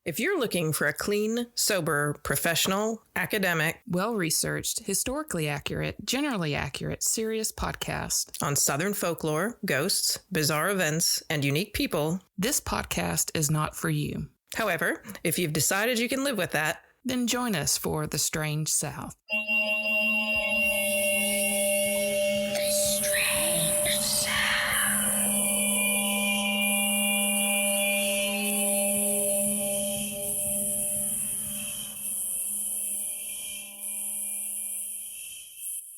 If you're looking for a clean, sober, professional, academic, well-researched, historically accurate, generally accurate, serious podcast on Southern folklore, ghosts, bizarre events, and unique people, this podcast is not for you. However, if you've decided you can live with that, then join us for The Strange South.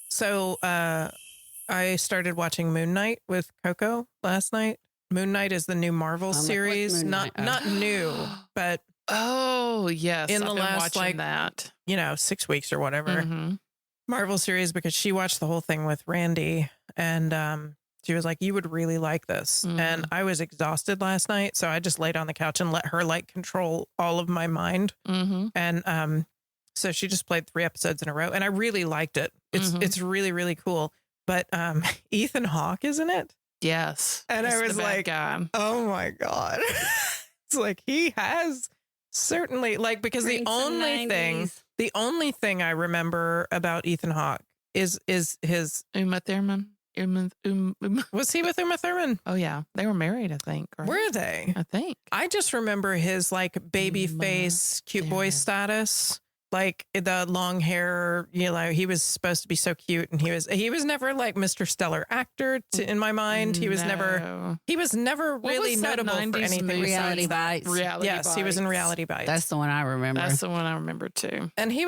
So I started watching Moon Knight with Coco last night. Moon Knight is the new Marvel series. Not new, but yes, in I've the been last watching that 6 weeks or whatever. Mm-hmm. Marvel series, because she watched the whole thing with Randy, and she was like, "You would really like this." Mm-hmm. And I was exhausted last night, so I just laid on the couch and let her control all of my mind. Mm-hmm. And so she just played 3 episodes in a row, and I really liked it. It's really, really cool. But Ethan Hawke is in it. Yes. And I was like, oh my God. It's like he has certainly because the only thing I remember about Ethan Hawke is his Uma Thurman. Was he with Uma Thurman? Oh yeah. They were married, I think. Right? Were they? I think. I just remember his baby face, cute boy status. The long hair, he was supposed to be so cute, and he was never Mr. Stellar Actor in my mind. He was never really notable for anything. Reality Bites. Yes, he was in Reality Bites. That's the one I remember. That's the one I remember too. And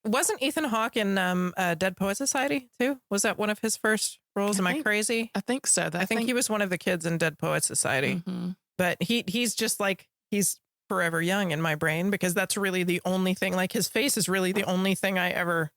wasn't Ethan Hawke in Dead Poet Society too? Was that one of his first roles? Am I crazy? I think so. I think he was one of the kids in Dead Poet Society. Mm-hmm. But he's just he's forever young in my brain, because that's really the only thing. His face is really the only thing I ever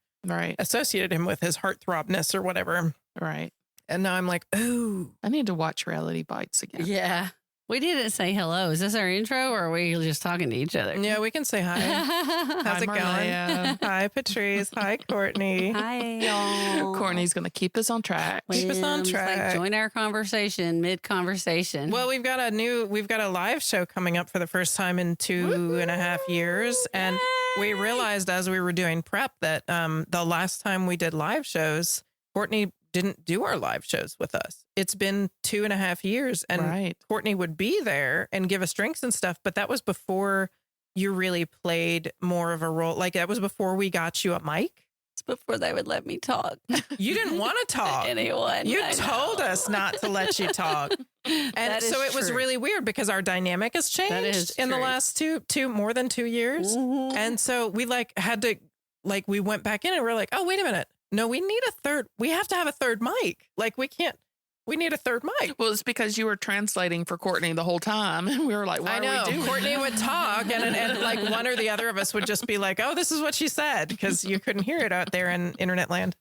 associated him with, his heartthrobness or whatever. Right. And now I'm like, oh, I need to watch Reality Bites again. Yeah. We didn't say hello. Is this our intro, or are we just talking to each other? Yeah, we can say hi. How's it Marleah. going? Hi, Patrice. Hi, Courtney. Hi, y'all. Courtney's going to keep us on track. Keep us on track. Join our conversation mid-conversation. Well, we've got a live show coming up for the first time in 2.5 years. And we realized as we were doing prep that the last time we did live shows, Courtney didn't do our live shows with us. It's been 2.5 years, and Courtney would be there and give us drinks and stuff. But that was before you really played more of a role. That was before we got you a mic. It's before they would let me talk. You didn't want to talk. Anyone. You told us not to let you talk. And so it was really weird, because our dynamic has changed in the last more than 2 years. Mm-hmm. And so we had to, we went back in and we're like, oh, wait a minute. No, we have to have a third mic. We need a third mic. Well, it's because you were translating for Courtney the whole time. And we were like, why are we doing Courtney would talk and one or the other of us would just be like, oh, this is what she said, because you couldn't hear it out there in internet land.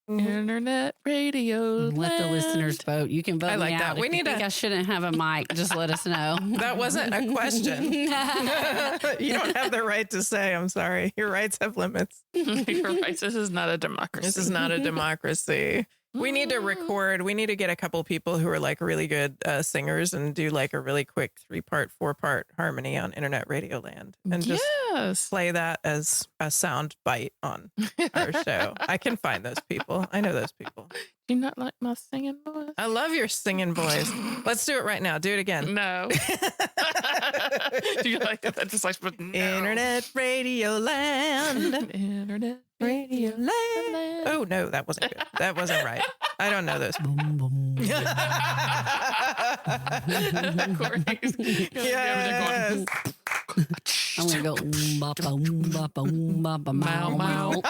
Internet radio. Let the listeners vote. You can vote. I like me that. Out. If you think I shouldn't have a mic, just let us know. That wasn't a question. You don't have the right to say, I'm sorry. Your rights have limits. Your rights. This is not a democracy. This is not a democracy. We need to record. We need to get a couple people who are really good singers and do a really quick 3-part, 4-part harmony on Internet Radio Land, and just play that as a sound bite on our show. I can find those people. I know those people. Do you not like my singing voice? I love your singing voice. Let's do it right now. Do it again. No. Do you like that? That just no. Internet Radio Land. Internet Radio Land. Oh no, that wasn't good. That wasn't right. I don't know those. Boom, boom. Yes. I'm gonna go ba ba boom ba ba mow mow.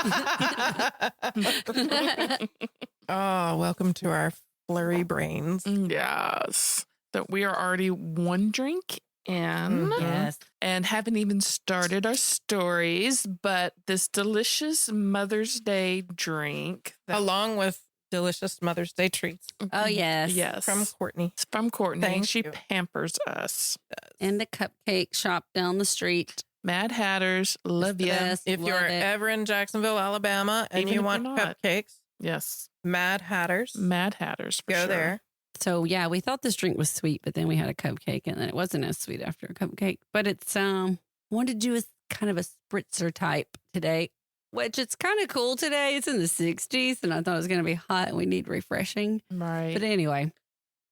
Oh, welcome to our flurry brains. Yes. That we are already one drink in. Yes. And haven't even started our stories, but this delicious Mother's Day drink. Along with delicious Mother's Day treats. Oh, yes. Yes. From Courtney. It's from Courtney. Thank she you. pampers us. In the cupcake shop down the street. Mad Hatters, love you. If you're ever in Jacksonville, Alabama, and Even you if want you're not. cupcakes, Yes. Mad Hatters. Mad Hatters. For Go sure. there. So yeah, we thought this drink was sweet, but then we had a cupcake and then it wasn't as sweet after a cupcake. But it's wanted to do a kind of a spritzer type today, which it's kind of cool today. It's in the 60s and I thought it was going to be hot and we need refreshing. Right. But anyway,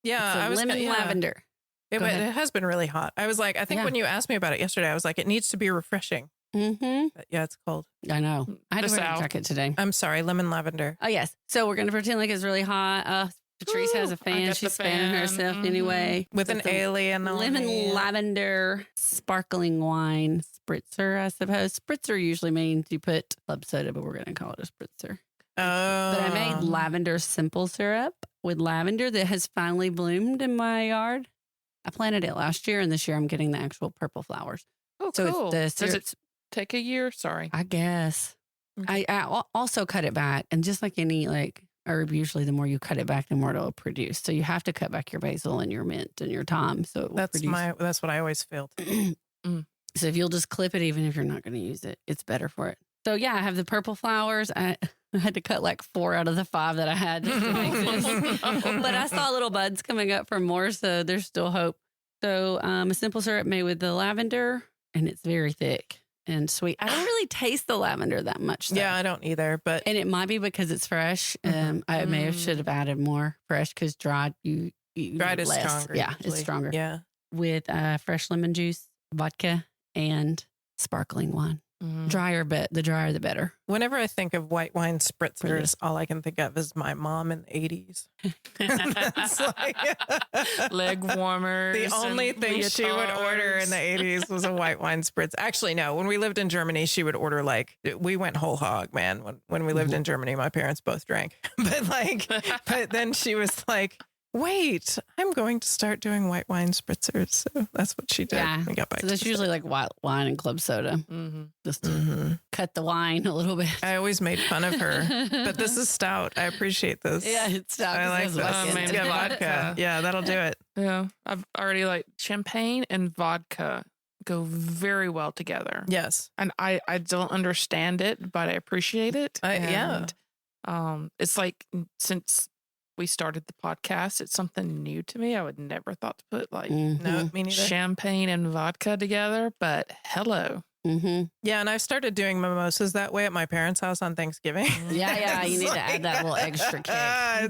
Yeah, it's I was lemon lavender. It Go ahead. has been really hot. I was like, I think Yeah. when you asked me about it yesterday, I was like, it needs to be refreshing. Mm-hmm. But yeah, it's cold. I know. I had The to wear a South. jacket today. I'm sorry, lemon lavender. Oh, yes. So we're going to pretend like it's really hot. Patrice has a I fan. got the She's fanning fan. herself Mhm. anyway. With an It's a alien on lemon it. lavender sparkling wine spritzer, I suppose. Spritzer usually means you put club soda, but we're going to call it a spritzer. Oh. But I made lavender simple syrup with lavender that has finally bloomed in my yard. I planted it last year, and this year I'm getting the actual purple flowers. Oh, So cool. it's the Does syrup. it take a year? Sorry. I guess. Okay. I also cut it back, and just like any herb, usually the more you cut it back, the more it'll produce. So you have to cut back your basil and your mint and your thyme. So it will That's produce. that's what I always feel. So if you'll just clip it, even if you're not going to use it, it's better for it. So yeah, I have the purple flowers. I had to cut like 4 out of the 5 that I had just to make this. But I saw little buds coming up for more, so there's still hope. So a simple syrup made with the lavender, and it's very thick and sweet. I don't really taste the lavender that much. Though. Yeah, I don't either. But And it might be because it's fresh. Mhm. I may have should have added more fresh because dried you dried is less. stronger. Yeah, usually. it's stronger. Yeah. With fresh lemon juice, vodka, and sparkling wine. Mhm. Drier, but the drier the better. Whenever I think of white wine spritzers, all I can think of is my mom in the 80s. That's like Leg warmers. the only and thing she would order in the leotards. 80s was a white wine spritz. Actually, no. When we lived in Germany, she would order we went whole hog, man. When we lived in Germany, my parents both drank. But then she was like, wait, I'm going to start doing white wine spritzers. So that's what she did. Yeah. We got back So to that's usually like white wine and club soda. Mhm. Just to Mhm. cut the wine a little bit. I always made fun of her, but this is stout. I appreciate this. Yeah, it's stout. I like this. vodka. Yeah, vodka. Yeah, that'll do it. Yeah. I've already champagne and vodka go very well together. Yes. And I don't understand it, but I appreciate it. Yeah. And it's like since we started the podcast, it's something new to me. I would never thought to put No, me neither. champagne and vodka together, but hello. Mm-hmm. Yeah, and I've started doing mimosas that way at my parents' house on Thanksgiving. Yeah, you It's need to add that little extra kick.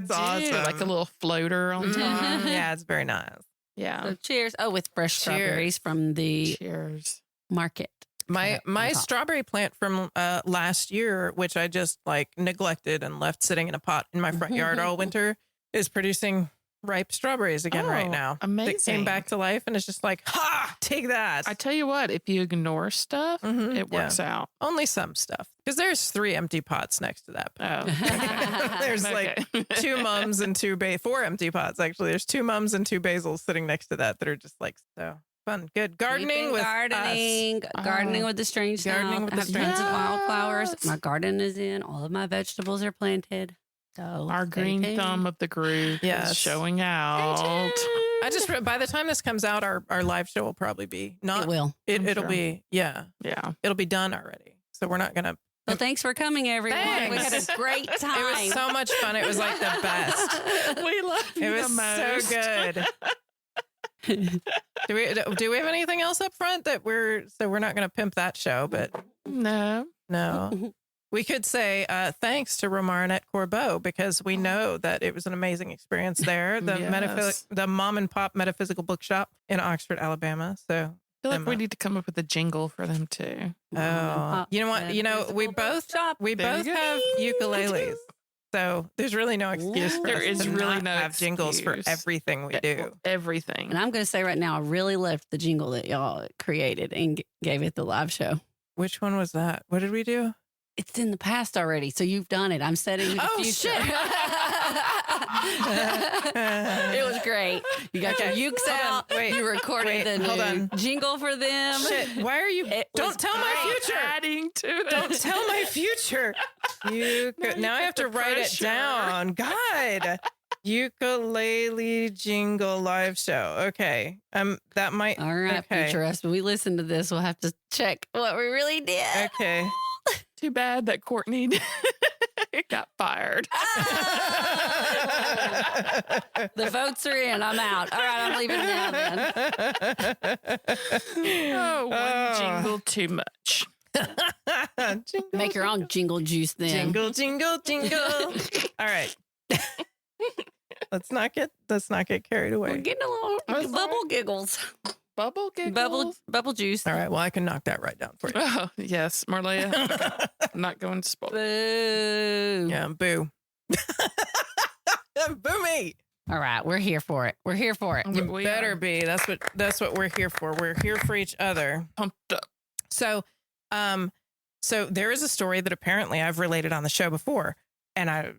It's awesome. Like a little floater on top. Yeah, it's very nice. Yeah. So cheers. Oh, with fresh Cheers. strawberries from the Cheers. market. My on top. strawberry plant from last year, which I just neglected and left sitting in a pot in my front yard all winter, is producing ripe strawberries again right Oh, now. amazing. It came back to life and it's just like, ha, take that. I tell you what, if you ignore stuff, Mhm, it works out. Only some stuff. Because there's 3 empty pots next to that. Oh. There's Okay. 2 mums and 4 empty pots, actually. There's 2 mums and 2 basils sitting next to that are just so fun. Good. Gardening with gardening, us. gardening with the strange Gardening South. with I the have strange tons of South. wildflowers. My garden is in. All of my vegetables are planted. So Our stay green tuned. thumb of the group Yes. is showing out. I just, by the time this comes out, our live show will probably be It not, will. I'm it'll sure. be, Yeah. it'll be done already. So we're not going to, Well, thanks for coming, everyone. We had Thanks. a great time. it was so much fun. It was like the best. We love It you was the most. so good. Do we have anything else up front that we're not going to pimp that show, but No. no. We could say thanks to Romarinette Corbeau because we know that it was an amazing experience there. The Yes. the mom and pop metaphysical bookshop in Oxford, Alabama. So, I feel like we Emma. need to come up with a jingle for them too. you know what? We both There you go. have ukuleles. So there's really no excuse for There us is to really not no have jingles for excuse. everything we do. Everything. And I'm going to say right now, I really loved the jingle that y'all created and gave it the live show. Which one was that? What did we do? It's in the past already, so you've done it. I'm setting the Oh, future. shit. It was great. You got Okay, your ukes hold on. out. Wait, You recorded the hold new on. jingle for them. Shit, why are you? It was Don't tell my great. future. Adding to it. Don't tell my future. Now I have to the write it pressure. down. God. Ukulele jingle live show. Okay. That might. All right, Okay. future us. When we listen to this, we'll have to check what we really did. Okay. Too bad that Courtney It got fired. The votes are in. I'm out. All right, I'm leaving now then. One jingle too much. Jingle, Make your own jingle juice then. jingle, jingle, jingle. All right. Let's not get carried We're away. getting a little bubble giggles. Bubble giggles. Bubble juice. All right. Well, I can knock that right down for you. Oh, yes, Marleah. Okay. I'm not going to spoil. Boo. Yeah. Boo. Boo me. All right, we're here for it. We're here for it. You We better are be. That's what we're here for. We're here for each other. pumped up. So there is a story that apparently I've related on the show before, and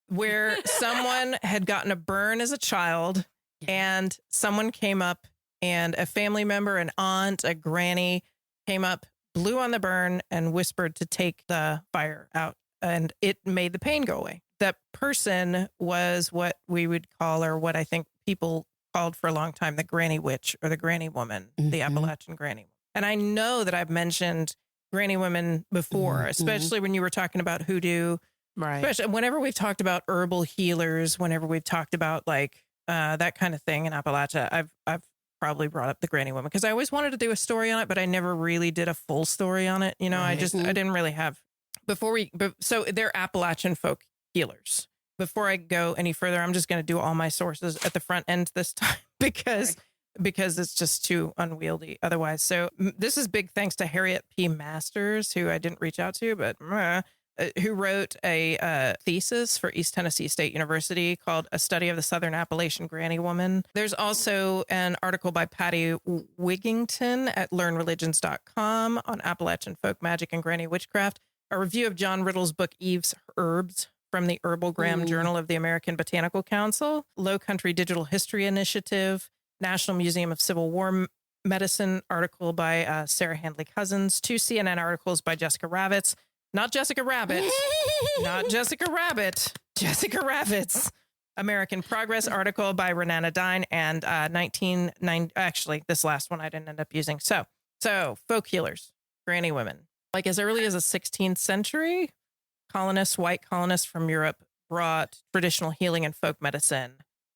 where someone had gotten a burn as a child, and someone came up, and a family member, an aunt, a granny came up, blew on the burn, and whispered to take the fire out, and it made the pain go away. That person was what we would call, or what I think people called for a long time, the granny witch or the granny woman, the Appalachian granny. And I know that I've mentioned granny women before, especially when you were talking about hoodoo. Right. Especially whenever we've talked about herbal healers, whenever we've talked about like that kind of thing in Appalachia, I've probably brought up the granny woman because I always wanted to do a story on it, but I never really did a full story on it. You know, I didn't really have so they're Appalachian folk healers. Before I go any further, I'm just going to do all my sources at the front end this time because it's just too unwieldy otherwise. So this is big thanks to Harriet P. Masters, who I didn't reach out to, but who wrote a thesis for East Tennessee State University called A Study of the Southern Appalachian Granny Woman. There's also an article by Patty Wigington at learnreligions.com on Appalachian folk magic and granny witchcraft, a review of John Riddle's book Eve's Herbs from the Herbalgram Journal of the American Botanical Council, Low Country Digital History Initiative, National Museum of Civil War Medicine article by Sarah Handley Cousins, 2 CNN articles by Jessica Ravitz, not Jessica Rabbit, not Jessica Rabbit, Jessica Ravitz, American Progress article by Renana Dine, and 1990, actually, this last one I didn't end up using. So folk healers, granny women. Like as early as the 16th century, white colonists from Europe brought traditional healing and folk medicine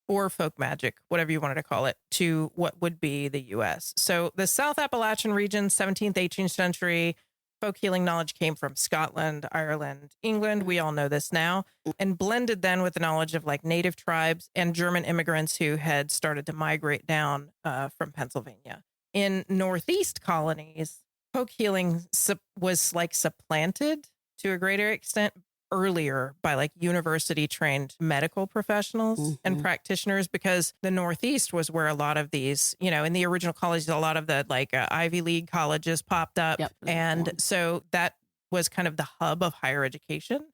or folk magic, whatever you wanted to call it, to what would be the U.S. So the South Appalachian region, 17th, 18th century, folk healing knowledge came from Scotland, Ireland, England. We all know this now, and blended then with the knowledge of like native tribes and German immigrants who had started to migrate down from Pennsylvania. In Northeast colonies, folk healing was like supplanted to a greater extent earlier by like university trained medical professionals and practitioners, because the Northeast was where a lot of these, you know, in the original colleges, a lot of the like Ivy League colleges popped up. Yep. And so that was kind of the hub of higher education.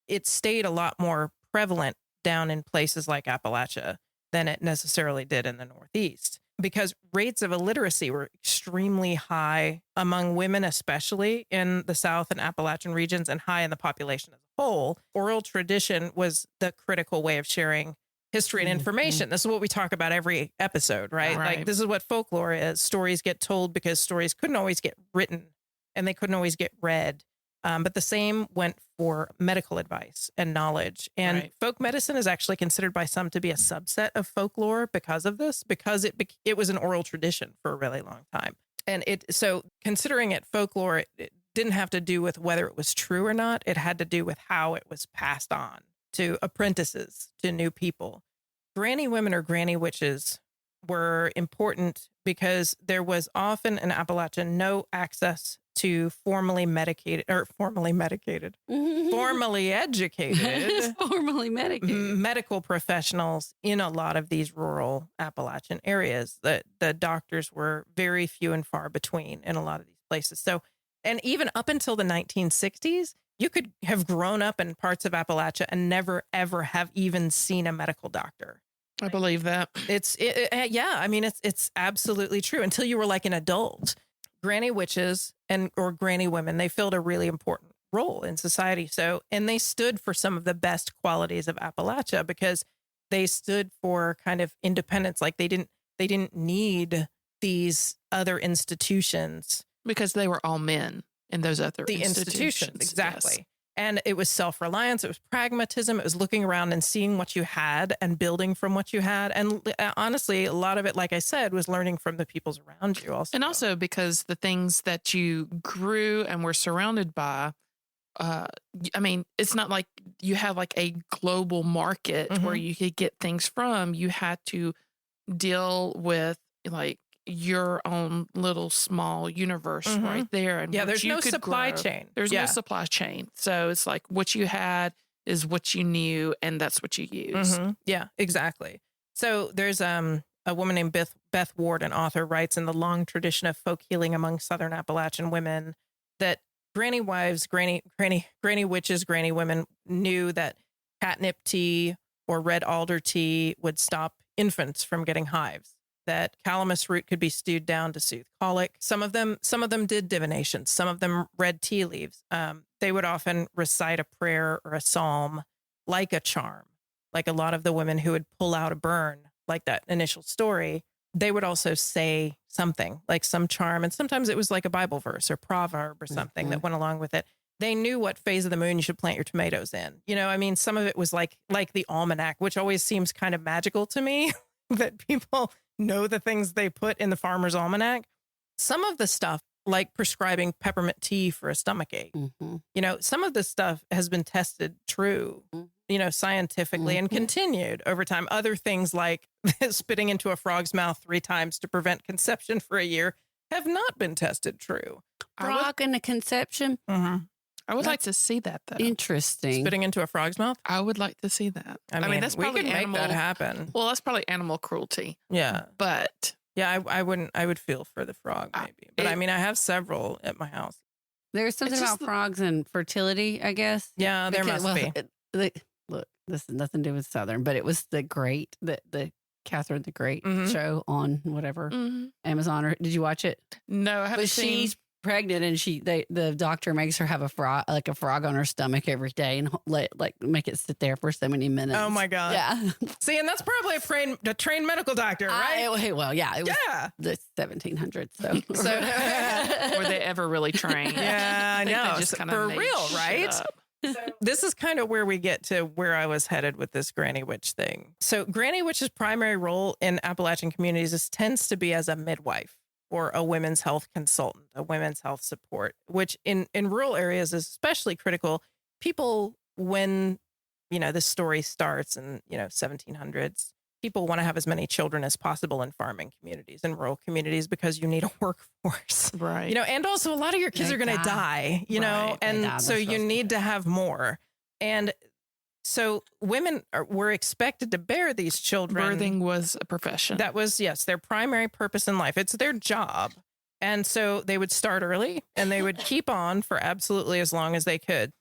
It stayed a lot more prevalent down in places like Appalachia than it necessarily did in the Northeast, because rates of illiteracy were extremely high among women, especially in the South and Appalachian regions, and high in the population as a whole. Oral tradition was the critical way of sharing history and information. This is what we talk about every episode, right? Like this is what folklore is. Stories get told because stories couldn't always get written and they couldn't always get read. But the same went for medical advice and knowledge. And folk medicine is actually considered by some to be a subset of folklore because of this, because it was an oral tradition for a really long time. And so considering it folklore, it didn't have to do with whether it was true or not. It had to do with how it was passed on to apprentices, to new people. Granny women or granny witches were important because there was often in Appalachia no access to formally educated Formally medicated medical professionals in a lot of these rural Appalachian areas. The doctors were very few and far between in a lot of these places. So, and even up until the 1960s, you could have grown up in parts of Appalachia and never, ever have even seen a medical doctor. I believe that. I mean, it's absolutely true until you were like an adult. Granny witches or granny women, they filled a really important role in society. So, and they stood for some of the best qualities of Appalachia because they stood for kind of independence. Like they didn't need these other institutions because they were all men in those other institutions. Exactly. Yes. And it was self-reliance. It was pragmatism. It was looking around and seeing what you had and building from what you had. And honestly, a lot of it, like I said, was learning from the peoples around you also. And also because the things that you grew and were surrounded by, I mean, it's not like you have like a global market where you could get things from. You had to deal with like your own little small universe right there. And there's no supply chain. There's no supply chain. So it's like what you had is what you knew, and that's what you use. Yeah, exactly. So there's a woman named Beth Ward, an author, writes in the long tradition of folk healing among Southern Appalachian women that granny wives, granny witches, granny women knew that catnip tea or red alder tea would stop infants from getting hives. That calamus root could be stewed down to soothe colic. Some of them did divination. Some of them read tea leaves. They would often recite a prayer or a psalm like a charm. Like a lot of the women who would pull out a burn, like that initial story, they would also say something like some charm. And sometimes it was like a Bible verse or proverb or something that went along with it. They knew what phase of the moon you should plant your tomatoes in. You know, I mean, some of it was like the almanac, which always seems kind of magical to me that people know the things they put in the farmer's almanac. Some of the stuff, like prescribing peppermint tea for a stomachache, you know, some of the stuff has been tested true, you know, scientifically and continued over time. Other things like spitting into a frog's mouth 3 times to prevent conception for a year have not been tested true. Frog in the conception? I would like to see that, though. Interesting. Spitting into a frog's mouth? I would like to see that. I mean that's probably we could make that happen. Well, that's probably animal cruelty. Yeah. But yeah, I would feel for the frog maybe. But I mean, I have several at my house. There's something about frogs and fertility, I guess. Yeah, there must be. Look, this has nothing to do with Southern, but it was the Catherine the Great show on whatever Amazon. Or did you watch it? No, I haven't seen. She's pregnant and the doctor makes her have a frog on her stomach every day and make it sit there for so many minutes. Oh my God. Yeah. See, and that's probably a trained medical doctor, right? It was the 1700s. So were they ever really trained? Yeah, I know. Just for real, right? So this is kind of where we get to where I was headed with this Granny Witch thing. So Granny Witch's primary role in Appalachian communities tends to be as a midwife or a women's health consultant, a women's health support, which in rural areas is especially critical. People, when, you know, this story starts in, 1700s, people want to have as many children as possible in farming communities and rural communities because you need a workforce. Right. And also a lot of your kids are going to die, and so you need to have more. And so women were expected to bear these children. Birthing was a profession. That was, yes, their primary purpose in life. It's their job. And so they would start early and they would keep on for absolutely as long as they could.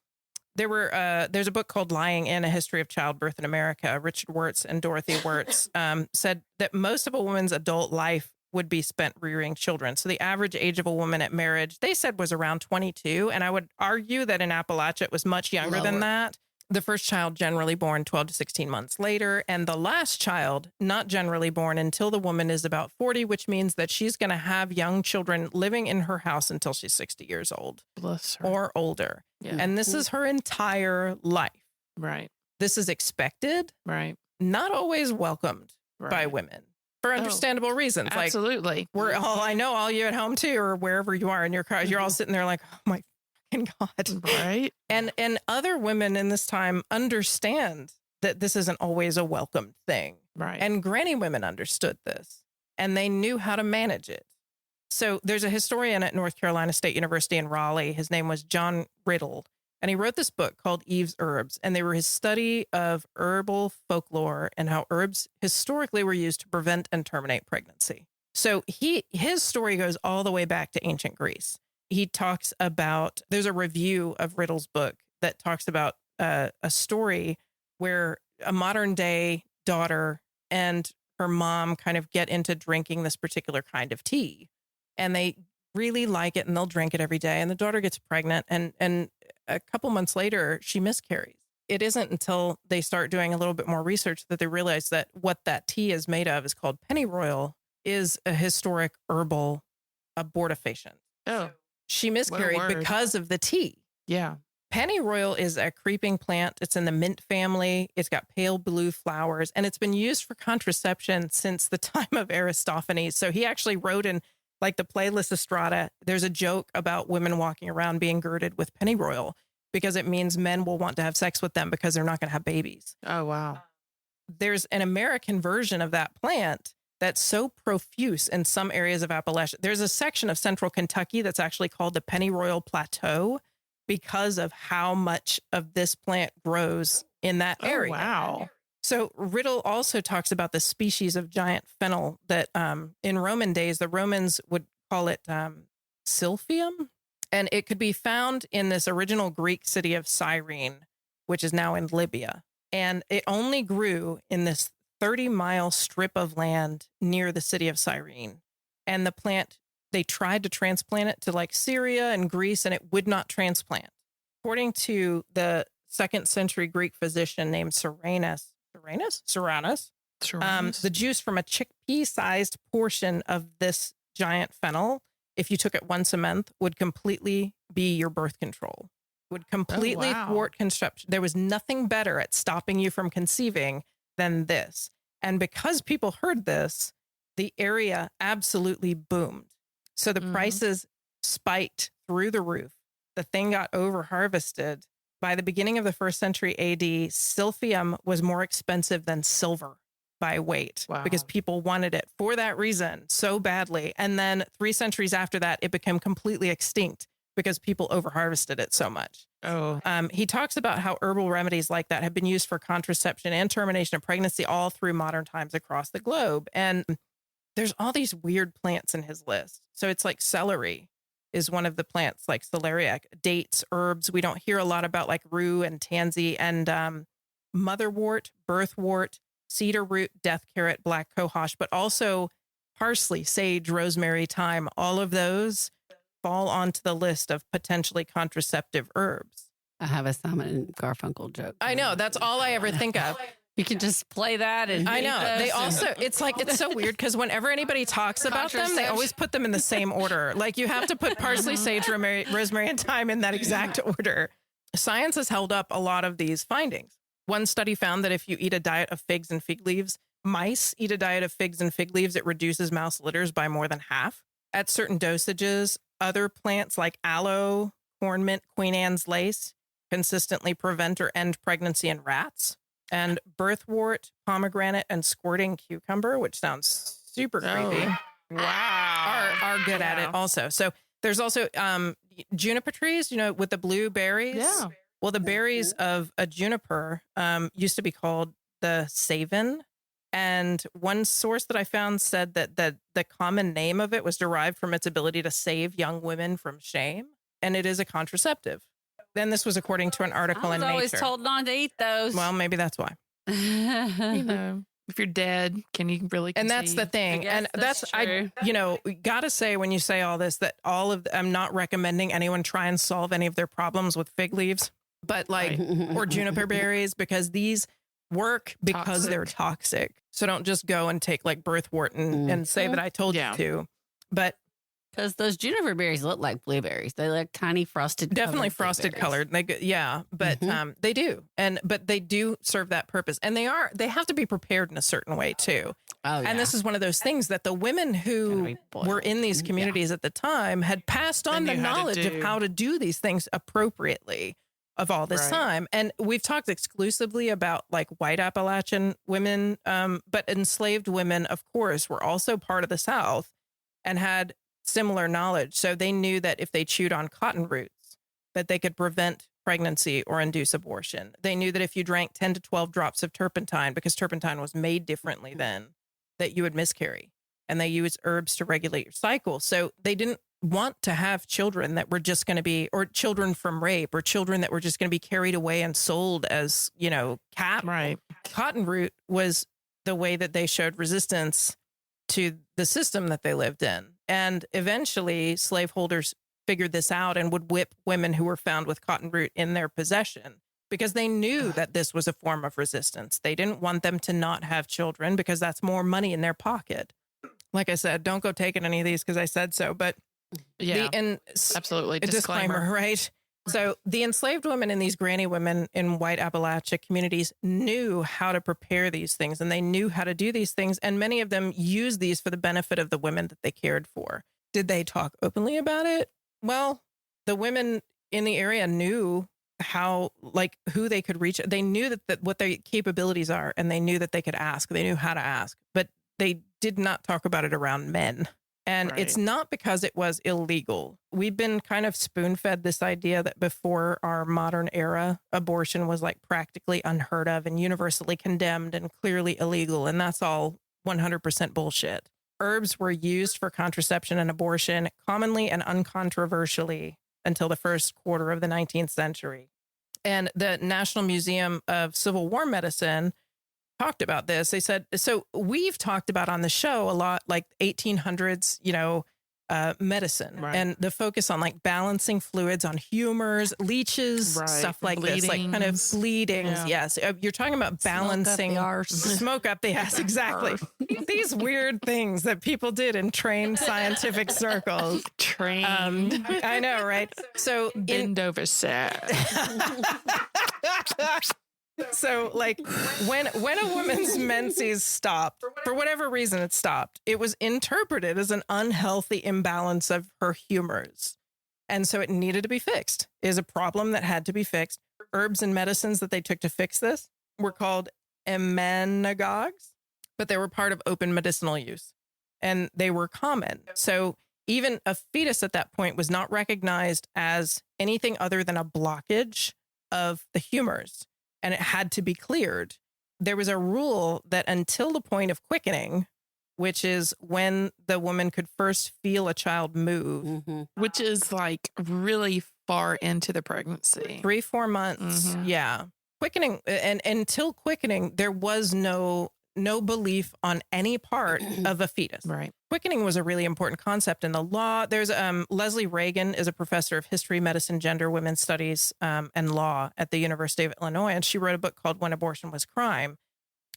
There's a book called Lying In, A History of Childbirth in America. Richard Wirtz and Dorothy Wirtz said that most of a woman's adult life would be spent rearing children. So the average age of a woman at marriage, they said, was around 22. And I would argue that in Appalachia, it was much younger than that. The first child generally born 12 to 16 months later, and the last child not generally born until the woman is about 40, which means that she's going to have young children living in her house until she's 60 years old. Bless her. Or older. Yeah. And this is her entire life. Right. This is expected. Right. Not always welcomed by women for understandable reasons. Absolutely. Like I know all you at home too, or wherever you are in your car, you're all sitting there like, oh my God. Right. And other women in this time understand that this isn't always a welcomed thing. Right. And granny women understood this and they knew how to manage it. So there's a historian at North Carolina State University in Raleigh. His name was John Riddle. And he wrote this book called Eve's Herbs. And they were his study of herbal folklore and how herbs historically were used to prevent and terminate pregnancy. So his story goes all the way back to ancient Greece. He talks about, there's a review of Riddle's book that talks about a story where a modern day daughter and her mom kind of get into drinking this particular kind of tea. And they really like it and they'll drink it every day. And the daughter gets pregnant and a couple months later, she miscarries. It isn't until they start doing a little bit more research that they realize that what that tea is made of is called pennyroyal, is a historic herbal abortifacient. Oh. She miscarried because of the tea. Yeah. Pennyroyal is a creeping plant. It's in the mint family. It's got pale blue flowers, and it's been used for contraception since the time of Aristophanes. So he actually wrote in like the play Lysistrata, there's a joke about women walking around being girded with pennyroyal because it means men will want to have sex with them because they're not going to have babies. Oh, wow. There's an American version of that plant that's so profuse in some areas of Appalachia. There's a section of central Kentucky that's actually called the Pennyroyal Plateau because of how much of this plant grows in that area. Oh, wow. So Riddle also talks about the species of giant fennel that in Roman days, the Romans would call it silphium. And it could be found in this original Greek city of Cyrene, which is now in Libya. And it only grew in this 30-mile strip of land near the city of Cyrene. And the plant, they tried to transplant it to like Syria and Greece, and it would not transplant. According to the 2nd century Greek physician named Seranus, the juice from a chickpea-sized portion of this giant fennel, if you took it once a month, would completely be your birth control. Would completely thwart conception. There was nothing better at stopping you from conceiving than this. And because people heard this, the area absolutely boomed. So the prices spiked through the roof. The thing got over harvested. By the beginning of the 1st century AD, silphium was more expensive than silver by weight because people wanted it for that reason so badly. And then 3 centuries after that, it became completely extinct because people overharvested it so much. He talks about how herbal remedies like that have been used for contraception and termination of pregnancy all through modern times across the globe. And there's all these weird plants in his list. So it's like celery is one of the plants, like celeriac, dates, herbs. We don't hear a lot about like rue and tansy and motherwort, birthwort, cedar root, death carrot, black cohosh, but also parsley, sage, rosemary, thyme. All of those fall onto the list of potentially contraceptive herbs. I have a Simon and Garfunkel joke. I know. That's all I ever think of. You can just play that. And I know. They also, it's like, it's so weird because whenever anybody talks about them, they always put them in the same order. Like you have to put parsley, sage, rosemary, and thyme in that exact order. Science has held up a lot of these findings. One study found that if you eat a diet of figs and fig leaves, mice eat a diet of figs and fig leaves, it reduces mouse litters by more than half. At certain dosages, other plants like aloe, corn mint, Queen Anne's lace consistently prevent or end pregnancy in rats. And birthwort, pomegranate, and squirting cucumber, which sounds super creepy, are good at it also. So there's also juniper trees, with the blue berries. Yeah. Well, the berries of a juniper used to be called the savin. And one source that I found said that the common name of it was derived from its ability to save young women from shame. And it is a contraceptive. Then this was according to an article in Nature. I was always told not to eat those. Well, maybe that's why. If you're dead, can you really conceive? And that's the thing. And that's true. Gotta say when you say all this, that I'm not recommending anyone try and solve any of their problems with fig leaves, but or juniper berries, because these work because they're toxic. So don't just go and take like birthwort and say that I told you to. But because those juniper berries look like blueberries. They look tiny frosted. Definitely frosted colored. But they do. But they do serve that purpose. And they have to be prepared in a certain way too. Oh, yeah. And this is one of those things that the women who were in these communities at the time had passed on the knowledge of how to do these things appropriately of all this time. And we've talked exclusively about like white Appalachian women, but enslaved women, of course, were also part of the South and had similar knowledge. So they knew that if they chewed on cotton roots, that they could prevent pregnancy or induce abortion. They knew that if you drank 10 to 12 drops of turpentine, because turpentine was made differently then, that you would miscarry. And they used herbs to regulate your cycle. So they didn't want to have children that were just going to be, or children from rape, or children that were just going to be carried away and sold as, cattle. Right. Cotton root was the way that they showed resistance to the system that they lived in. And eventually slaveholders figured this out and would whip women who were found with cotton root in their possession because they knew that this was a form of resistance. They didn't want them to not have children because that's more money in their pocket. Like I said, don't go taking any of these because I said so. But absolutely. Disclaimer, right? So the enslaved women and these granny women in white Appalachia communities knew how to prepare these things, and they knew how to do these things. And many of them used these for the benefit of the women that they cared for. Did they talk openly about it? Well, the women in the area knew how, like, who they could reach. They knew that what their capabilities are, and they knew that they could ask. They knew how to ask, but they did not talk about it around men. And Right. it's not because it was illegal. We've been kind of spoon-fed this idea that before our modern era, abortion was like practically unheard of and universally condemned and clearly illegal. And that's all 100% bullshit. Herbs were used for contraception and abortion commonly and uncontroversially until the first quarter of the 19th century. And the National Museum of Civil War Medicine talked about this. They said, so we've talked about on the show a lot, like 1800s, medicine, Right. and the focus on like balancing fluids on humors, leeches, Right. stuff like this, like kind of Bleedings. bleedings. Yeah. Yes. You're talking about balancing smoke up the ass. Exactly. These weird things that people did in trained scientific circles. Trained. I know, right? So Bend over sad. So, like, when a woman's menses stopped, for whatever reason it stopped, it was interpreted as an unhealthy imbalance of her humors. And so it needed to be fixed. It is a problem that had to be fixed. Herbs and medicines that they took to fix this were called emmenagogues, but they were part of open medicinal use. And they were common. So even a fetus at that point was not recognized as anything other than a blockage of the humors. And it had to be cleared. There was a rule that until the point of quickening, which is when the woman could first feel a child move, Which is like really far into the pregnancy. 3-4 months. Mhm. Yeah. Quickening. And until quickening, there was no belief on any part of a fetus. Right. Quickening was a really important concept in the law. There's Leslie Reagan is a professor of history, medicine, gender, women's studies, and law at the University of Illinois. And she wrote a book called When Abortion Was Crime.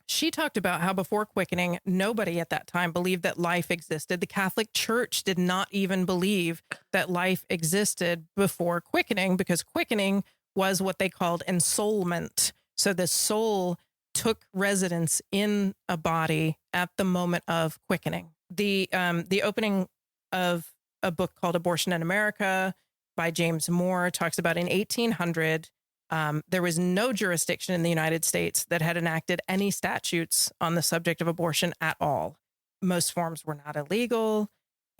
She talked about how before quickening, nobody at that time believed that life existed. The Catholic Church did not even believe that life existed before quickening, because quickening was what they called ensoulment. So the soul took residence in a body at the moment of quickening. The opening of a book called Abortion in America by James Moore talks about in 1800, there was no jurisdiction in the United States that had enacted any statutes on the subject of abortion at all. Most forms were not illegal.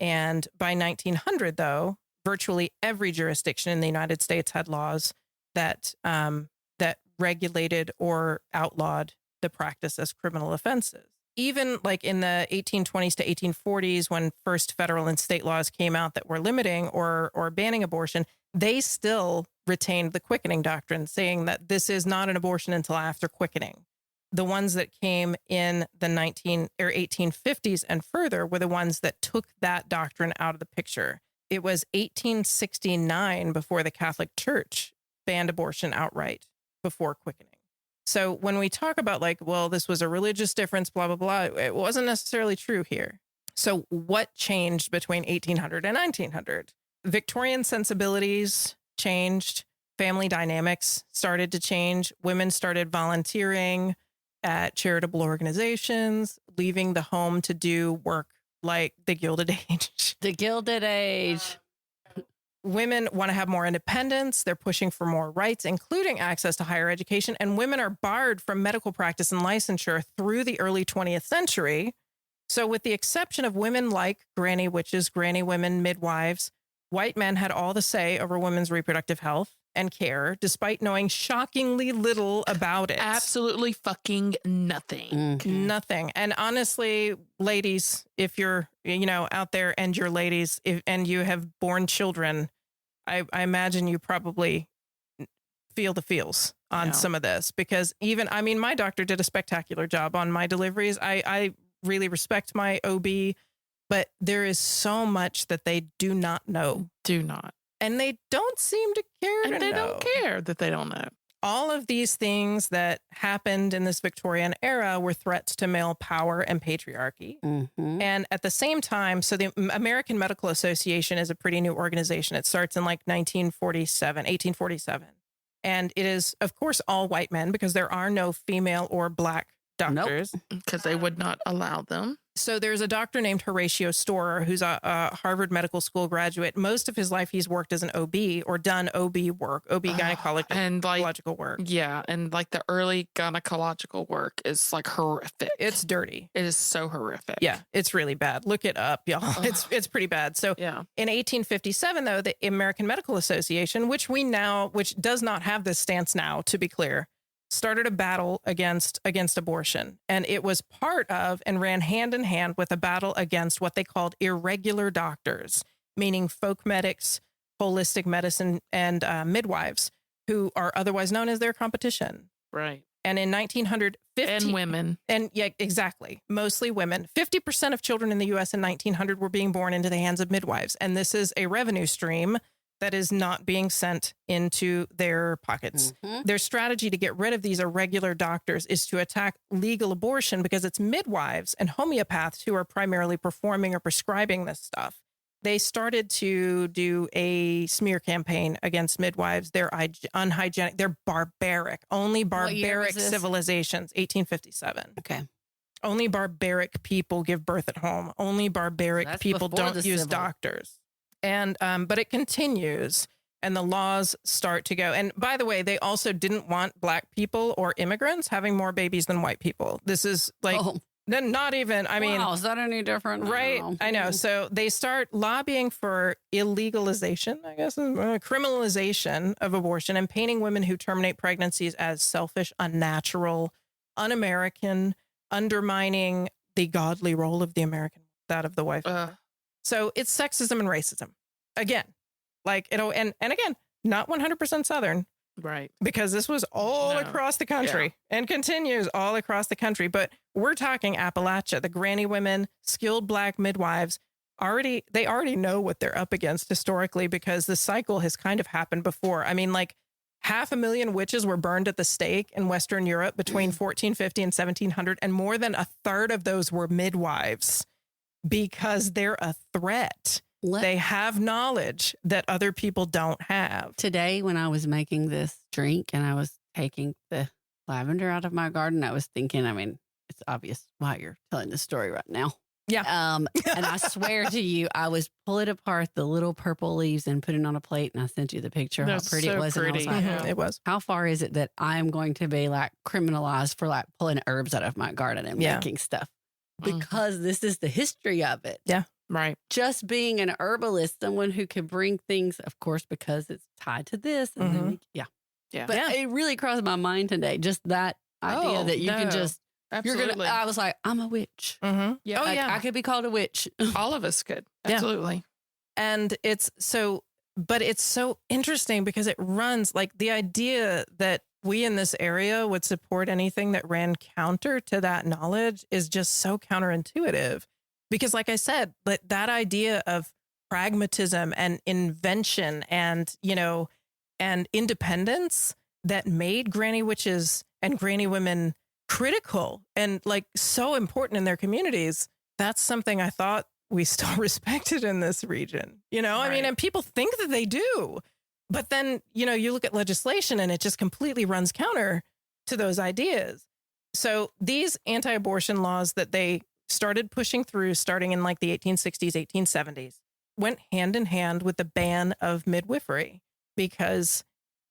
And by 1900, though, virtually every jurisdiction in the United States had laws that regulated or outlawed the practice as criminal offenses. Even like in the 1820s to 1840s, when first federal and state laws came out that were limiting or banning abortion, they still retained the quickening doctrine, saying that this is not an abortion until after quickening. The ones that came in the 1850s and further were the ones that took that doctrine out of the picture. It was 1869 before the Catholic Church banned abortion outright before quickening. So when we talk about like, well, this was a religious difference, blah, blah, blah, it wasn't necessarily true here. So what changed between 1800 and 1900? Victorian sensibilities changed. Family dynamics started to change. Women started volunteering at charitable organizations, leaving the home to do work like the Gilded Age. The Gilded Age. Women want to have more independence. They're pushing for more rights, including access to higher education. And women are barred from medical practice and licensure through the early 20th century. So with the exception of women like granny witches, granny women, midwives, white men had all the say over women's reproductive health and care, despite knowing shockingly little about it. Absolutely fucking nothing. Nothing. And honestly, ladies, if you're, out there and you're ladies and you have born children, I imagine you probably feel the feels on some of this, because my doctor did a spectacular job on my deliveries. I really respect my OB, but there is so much that they do not know. Do not. And they don't seem to care And to they know. don't care that they don't know. all of these things that happened in this Victorian era were threats to male power and patriarchy. Mm-hmm. And at the same time, so the American Medical Association is a pretty new organization. It starts in like 1847. And it is, of course, all white men because there are no female or black doctors. Because they would not allow them. So there's a doctor named Horatio Storer, who's a Harvard Medical School graduate. Most of his life, he's worked as an OB or done OB work, OB gynecological and like work. Yeah, and like the early gynecological work is like horrific. It's dirty. It is so horrific. Yeah, it's really bad. Look it up, y'all. It's pretty bad. So yeah, in 1857, though, the American Medical Association, which does not have this stance now, to be clear, started a battle against abortion. And it was part of and ran hand in hand with a battle against what they called irregular doctors, meaning folk medics, holistic medicine, and midwives, who are otherwise known as their competition. Right. And in 1950... And women. And yeah, exactly. Mostly women. 50% of children in the U.S. in 1900 were being born into the hands of midwives. And this is a revenue stream that is not being sent into their pockets. Mm-hmm. Their strategy to get rid of these irregular doctors is to attack legal abortion because it's midwives and homeopaths who are primarily performing or prescribing this stuff. They started to do a smear campaign against midwives. They're unhygienic. They're barbaric. Only barbaric civilizations. 1857. Okay. Only barbaric people give birth at home. Only barbaric people don't use doctors. And but it continues and the laws start to go. And by the way, they also didn't want black people or immigrants having more babies than white people. This is like not even, I mean, wow, is that any different? Right. I know. So they start lobbying for illegalization, I guess, criminalization of abortion and painting women who terminate pregnancies as selfish, unnatural, un-American, undermining the godly role of the American, that of the wife. So it's sexism and racism again, like, and again, not 100% Southern, right? Because this was all across the country and continues all across the country. But we're talking Appalachia, the granny women, skilled black midwives they already know what they're up against historically because the cycle has kind of happened before. I mean, like 500,000 witches were burned at the stake in Western Europe between 1450 and 1700. And more than a third of those were midwives. Because they're a threat. They have knowledge that other people don't have. Today, when I was making this drink and I was taking the lavender out of my garden, I was thinking, I mean, it's obvious why you're telling this story right now. Yeah. And I swear to you, I was pulling apart the little purple leaves and putting it on a plate. And I sent you the picture of how pretty it was. Pretty. And I was like, It was. How far is it that I'm going to be like criminalized for like pulling herbs out of my garden and making stuff? Because this is the history of it. Yeah. Right. Just being an herbalist, someone who can bring things, of course, because it's tied to this. And then yeah. But it really crossed my mind today. Just that idea that you can just, absolutely. I was like, I'm a witch. Mm-hmm. Yeah. I could be called a witch. All of us could. Absolutely. Yeah. And it's so interesting because it runs like the idea that we in this area would support anything that ran counter to that knowledge is just so counterintuitive. Because like I said, that idea of pragmatism and invention and, and independence that made granny witches and granny women critical and like so important in their communities, that's something I thought we still respected in this region. Right. I mean, and people think that they do. But then, you look at legislation and it just completely runs counter to those ideas. So these anti-abortion laws that they started pushing through starting in like the 1860s, 1870s, went hand in hand with the ban of midwifery because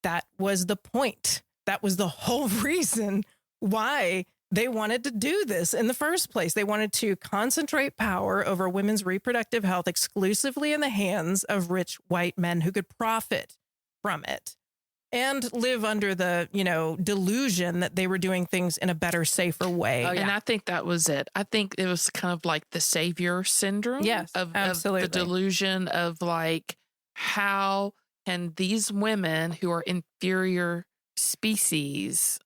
that was the point. That was the whole reason why they wanted to do this in the first place. They wanted to concentrate power over women's reproductive health exclusively in the hands of rich white men who could profit from it and live under the, delusion that they were doing things in a better, safer way. Oh, yeah. And I think that was it. I think it was kind of like the savior syndrome. Yes, absolutely. Of the delusion of like, how can these women who are inferior species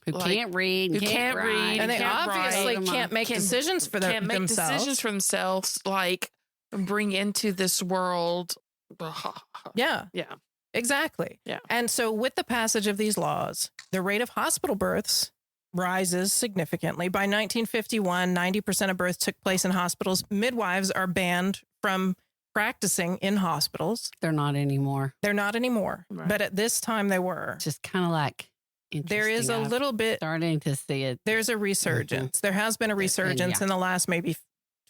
who can't read, can't write, and they obviously can't make decisions for themselves. Can't make decisions for themselves, like bring into this world. Yeah. Yeah. Exactly. Yeah. And so with the passage of these laws, the rate of hospital births rises significantly. By 1951, 90% of births took place in hospitals. Midwives are banned from practicing in hospitals. They're not anymore. They're not anymore. Right. But at this time they were. Just kind of like There is a interesting. little bit, Starting to see it. there's a resurgence. There has been a resurgence in the last maybe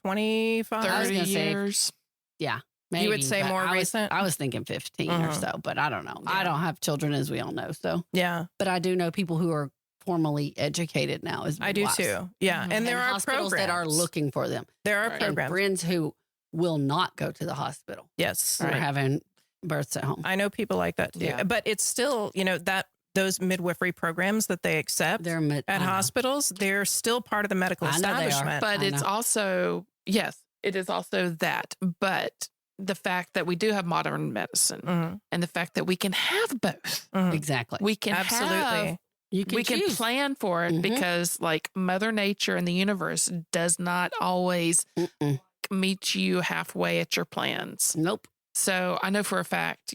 25, 30 gonna say- years. Yeah. You would maybe, say but more Was, recent? I was thinking 15 or Mhm. so, but I don't know. I Yeah. don't have children, as we all know. So, Yeah, but I do know people who are formally educated now. As I do midwives. too. Yeah. Mhm. And there are hospitals programs that are looking for them. There are Right. And programs. friends who will not go to the hospital. Yes. Who are having births at home. I know people like that too. Yeah. But it's still, that those midwifery programs that they accept They're at hospitals, they're still part of the medical I know they are. establishment. But I it's know. also, yes, it is also that. But the fact that we do have modern medicine Mhm, and the fact that we can have both, mhm. Exactly. we can Absolutely. have, You can we can choose. plan for it Mhm. because like Mother Nature and the universe does not always Mm-mm. meet you halfway at your plans. Nope. So I know for a fact,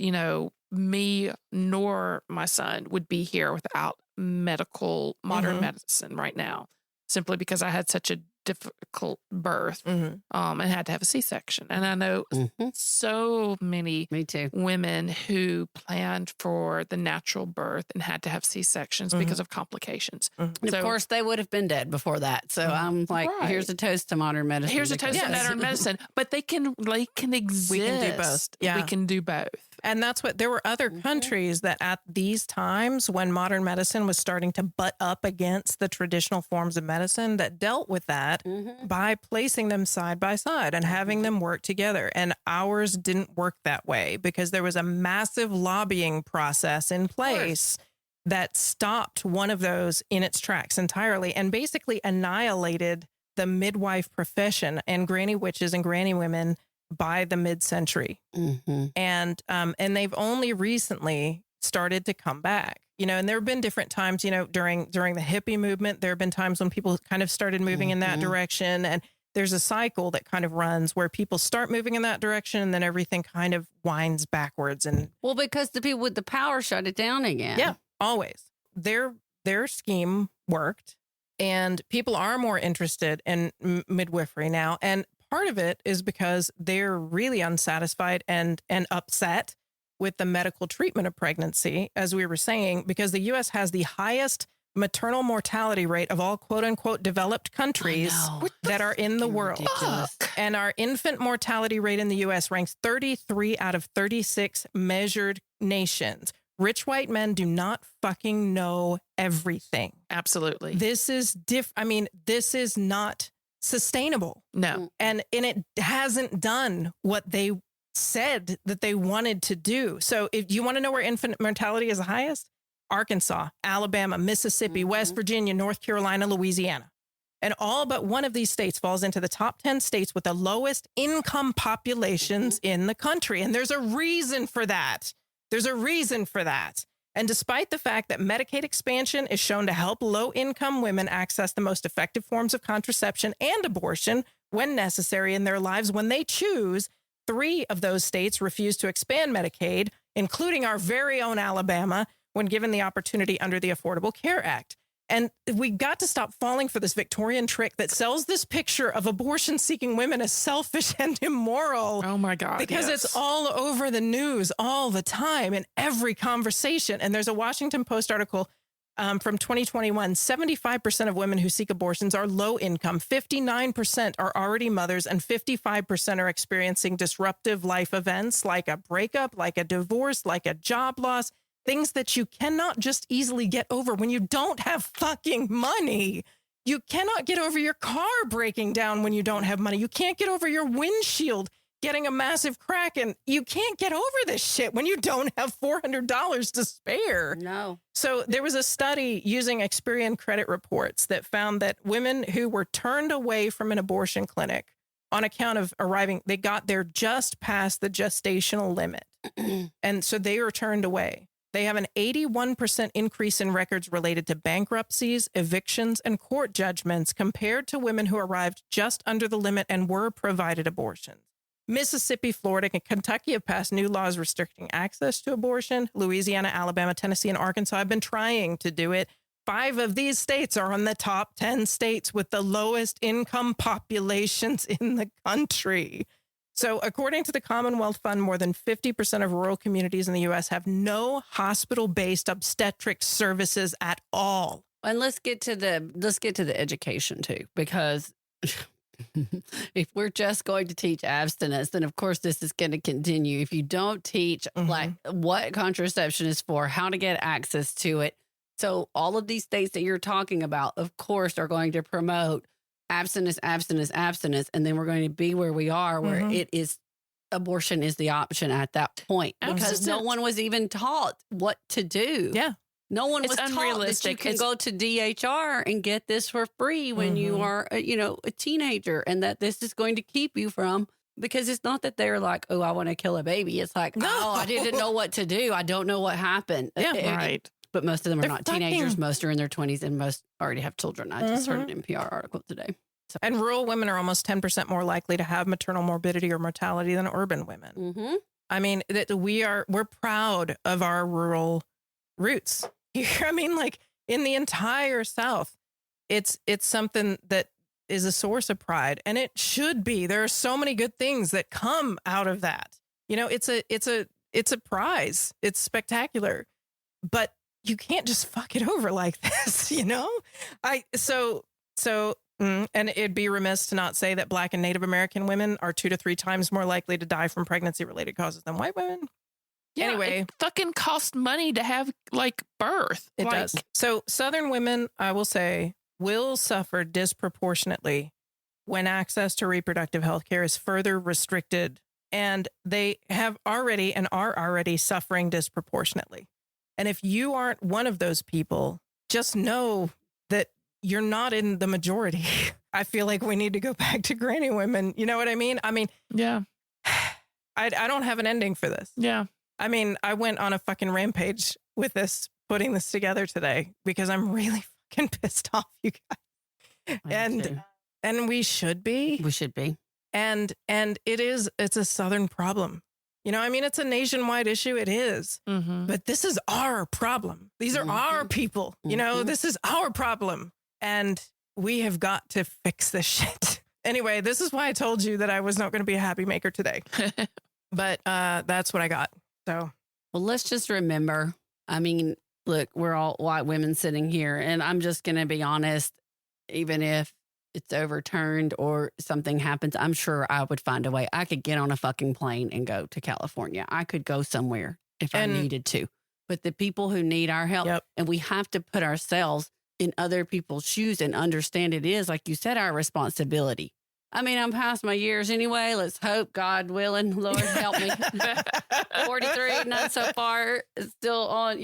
me nor my son would be here without modern Mhm. medicine right now, simply because I had such a difficult birth Mhm. and had to have a C-section. And I know Mhm. so many Me too. women who planned for the natural birth and had to have C-sections Mhm. because of complications. And So- of course, they would have been dead before that. So I'm like, Right. here's a toast to modern medicine. Here's a toast to because- modern medicine, but they can exist. We can do both. Yeah. We can do both. And that's what there were other Mhm. countries that at these times when modern medicine was starting to butt up against the traditional forms of medicine that dealt with that Mhm. by placing them side by side and having them work together. And ours didn't work that way because there was a massive lobbying process in place that stopped one of those in its tracks entirely and basically annihilated the midwife profession and granny witches and granny women by the mid-century. Mhm. And they've only recently started to come back, and there have been different times, during the hippie movement, there have been times when people kind of started moving in that Mhm. direction. And there's a cycle that kind of runs where people start moving in that direction and then everything kind of winds backwards. And Well, because the people with the power shut it down again. yeah, always their scheme worked and people are more interested in midwifery now. And part of it is because they're really unsatisfied and upset with the medical treatment of pregnancy, as we were saying, because the U.S. has the highest maternal mortality rate of all quote unquote developed countries I know. that are in the world. Ridiculous. And our infant mortality rate in the U.S. ranks 33 out of 36 measured nations. Rich white men do not fucking know everything. Absolutely. This is this is not sustainable. No. And it hasn't done what they said that they wanted to do. So if you want to know where infant mortality is the highest, Arkansas, Alabama, Mississippi, West Virginia, North Carolina, Louisiana. And all but one of these states falls into the top 10 states with the lowest income populations in the country. And there's a reason for that. There's a reason for that. And despite the fact that Medicaid expansion is shown to help low-income women access the most effective forms of contraception and abortion when necessary in their lives when they choose, 3 of those states refuse to expand Medicaid, including our very own Alabama, when given the opportunity under the Affordable Care Act. And we got to stop falling for this Victorian trick that sells this picture of abortion-seeking women as selfish and immoral. Oh my God. Because yes. it's all over the news all the time in every conversation. And there's a Washington Post article from 2021. 75% of women who seek abortions are low income. 59% are already mothers and 55% are experiencing disruptive life events like a breakup, like a divorce, like a job loss, things that you cannot just easily get over when you don't have fucking money. You cannot get over your car breaking down when you don't have money. You can't get over your windshield getting a massive crack, and you can't get over this shit when you don't have $400 to spare. No. So there was a study using Experian credit reports that found that women who were turned away from an abortion clinic on account of arriving, they got there just past the gestational limit. And so they were turned away. They have an 81% increase in records related to bankruptcies, evictions, and court judgments compared to women who arrived just under the limit and were provided abortions. Mississippi, Florida, and Kentucky have passed new laws restricting access to abortion. Louisiana, Alabama, Tennessee, and Arkansas have been trying to do it. 5 of these states are on the top 10 states with the lowest income populations in the country. So according to the Commonwealth Fund, more than 50% of rural communities in the U.S. have no hospital-based obstetric services at all. And let's get to the education too, because if we're just going to teach abstinence, then of course this is going to continue. If you don't teach like what contraception is for, how to get access to it. So all of these states that you're talking about, of course, are going to promote abstinence, abstinence, abstinence. And then we're going to be where we are, where it is abortion is the option at that point, because no one was even taught what to do. Yeah. No one was taught that you can go to DHR and get this for free when you are, a teenager, and that this is going to keep you from, because it's not that they're like, oh, I want to kill a baby. It's like, oh, I didn't know what to do. I don't know what happened. Yeah, right. But most of them are not teenagers. Most are in their 20s, and most already have children. I just heard an NPR article today. So. And rural women are almost 10% more likely to have maternal morbidity or mortality than urban women. Mm-hmm. I mean, we're proud of our rural roots. I mean, like in the entire South, it's something that is a source of pride, and it should be. There are so many good things that come out of that. It's a prize. It's spectacular, but you can't just fuck it over like this, and it'd be remiss to not say that Black and Native American women are 2 to 3 times more likely to die from pregnancy-related causes than white women. Yeah, anyway, it fucking costs money to have birth. It does. So Southern women, I will say, will suffer disproportionately when access to reproductive health care is further restricted, and they have already and are already suffering disproportionately. And if you aren't one of those people, just know that you're not in the majority. I feel like we need to go back to granny women. You know what I mean? Yeah. I don't have an ending for this. Yeah. I went on a fucking rampage with putting this together today, because I'm really fucking pissed off, you guys. And we should be. We should be. And it's a Southern problem. It's a nationwide issue. It is. Mm-hmm. But this is our problem. These are our people. This is our problem. And we have got to fix this shit. Anyway, this is why I told you that I was not going to be a happy maker today. But that's what I got. So, well, let's just remember, look, we're all white women sitting here, and I'm just going to be honest, even if it's overturned or something happens, I'm sure I would find a way. I could get on a fucking plane and go to California. I could go somewhere if I needed to. But the people who need our help, and we have to put ourselves in other people's shoes and understand it is, like you said, our responsibility. I'm past my years anyway. Let's hope, God willing, Lord help me. 43, none so far, still on,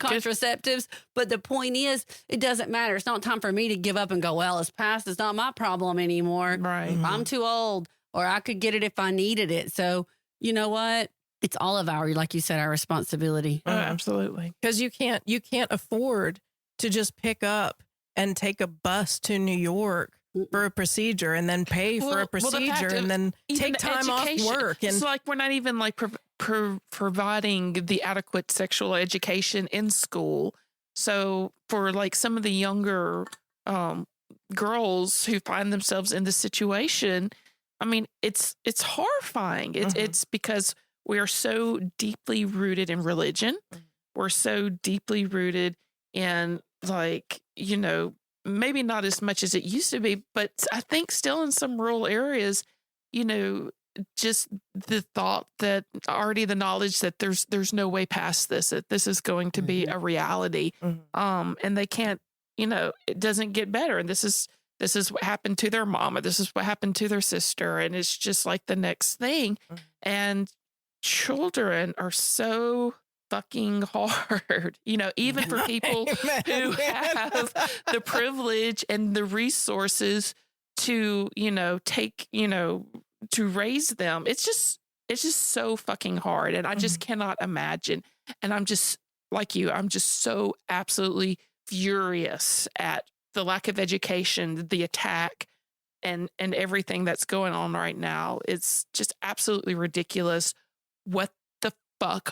contraceptives. But the point is, it doesn't matter. It's not time for me to give up and go, well, it's past. It's not my problem anymore. Right. I'm too old, or I could get it if I needed it. So, you know what? It's all of our, like you said, our responsibility. Oh, absolutely. Because you can't afford to just pick up and take a bus to New York for a procedure and then pay for a procedure and then take time off work. And it's like we're not even providing the adequate sexual education in school. So for some of the younger girls who find themselves in this situation, it's horrifying. It's because we are so deeply rooted in religion. We're so deeply rooted in maybe not as much as it used to be, but I think still in some rural areas, just the thought that already the knowledge that there's no way past this, that this is going to be a reality. And they can't, it doesn't get better. And this is what happened to their mom, or this is what happened to their sister. And it's just like the next thing. And children are so fucking hard, even for people who have the privilege and the resources to, take, to raise them. It's just so fucking hard. And I just cannot imagine. And I'm just like you, I'm just so absolutely furious at the lack of education, the attack, and everything that's going on right now. It's just absolutely ridiculous. What the fuck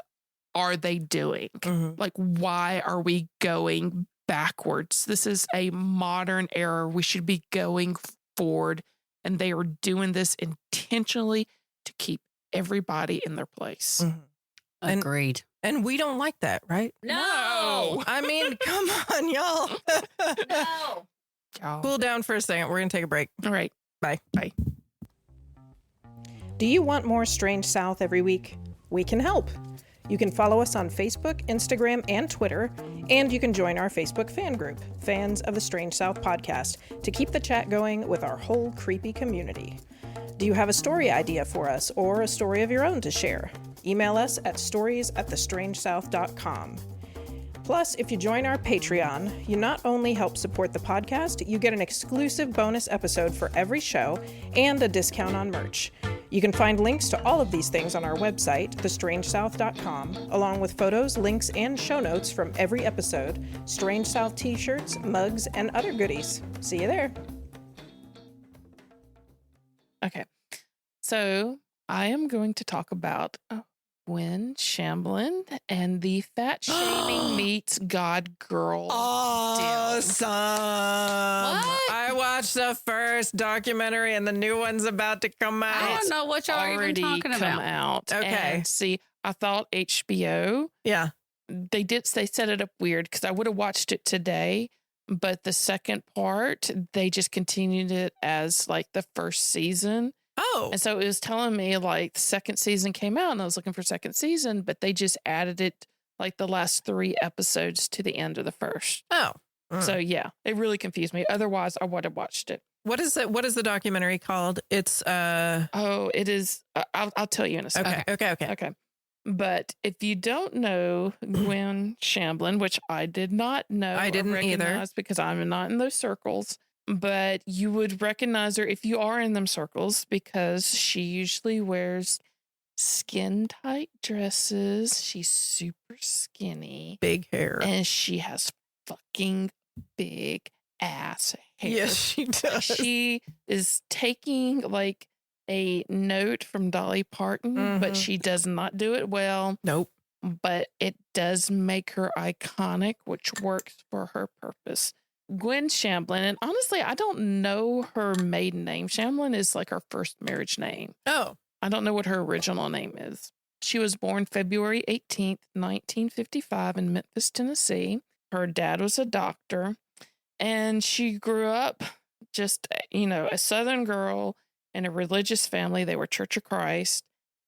are they doing? Like, why are we going backwards? This is a modern era. We should be going forward. And they are doing this intentionally to keep everybody in their place. Agreed. And we don't like that, right? No. I mean, come on, y'all. No. Cool down for a second. We're going to take a break. All right. Bye. Bye. Do you want more Strange South every week? We can help. You can follow us on Facebook, Instagram, and Twitter, and you can join our Facebook fan group, Fans of the Strange South Podcast, to keep the chat going with our whole creepy community. Do you have a story idea for us or a story of your own to share? Email us at stories@thestrangesouth.com. Plus, if you join our Patreon, you not only help support the podcast, you get an exclusive bonus episode for every show and a discount on merch. You can find links to all of these things on our website, thestrangesouth.com, along with photos, links, and show notes from every episode, Strange South t-shirts, mugs, and other goodies. See you there. Okay. So I am going to talk about Gwen Shamblin and the fat shaming meets God girl. Awesome. I watched the first documentary and the new one's about to come out. I don't know what y'all are even Already talking come about. out. Okay. And see, I thought HBO, Yeah. they set it up weird because I would have watched it today, but the second part, they just continued it as like the first season. Oh. And so it was telling me like the second season came out and I was looking for second season, but they just added it like the last 3 episodes to the end of the first. Oh. So yeah, it really confused me. Otherwise, I would have watched it. What is it? What is the documentary called? It's Oh, it is. I'll tell you in a second. Okay. But if you don't know Gwen Shamblin, which I did not know, I didn't or either. recognize because I'm not in those circles, but you would recognize her if you are in them circles because she usually wears skin tight dresses. She's super skinny Big hair. and she has fucking big ass hair. Yes, she does. She is taking like a note from Dolly Parton, but she does not do it well. Nope. But it does make her iconic, which works for her purpose. Gwen Shamblin, and honestly, I don't know her maiden name. Shamblin is like her first marriage name. Oh. I don't know what her original name is. She was born February 18th, 1955 in Memphis, Tennessee. Her dad was a doctor, and she grew up just, a Southern girl in a religious family. They were Church of Christ,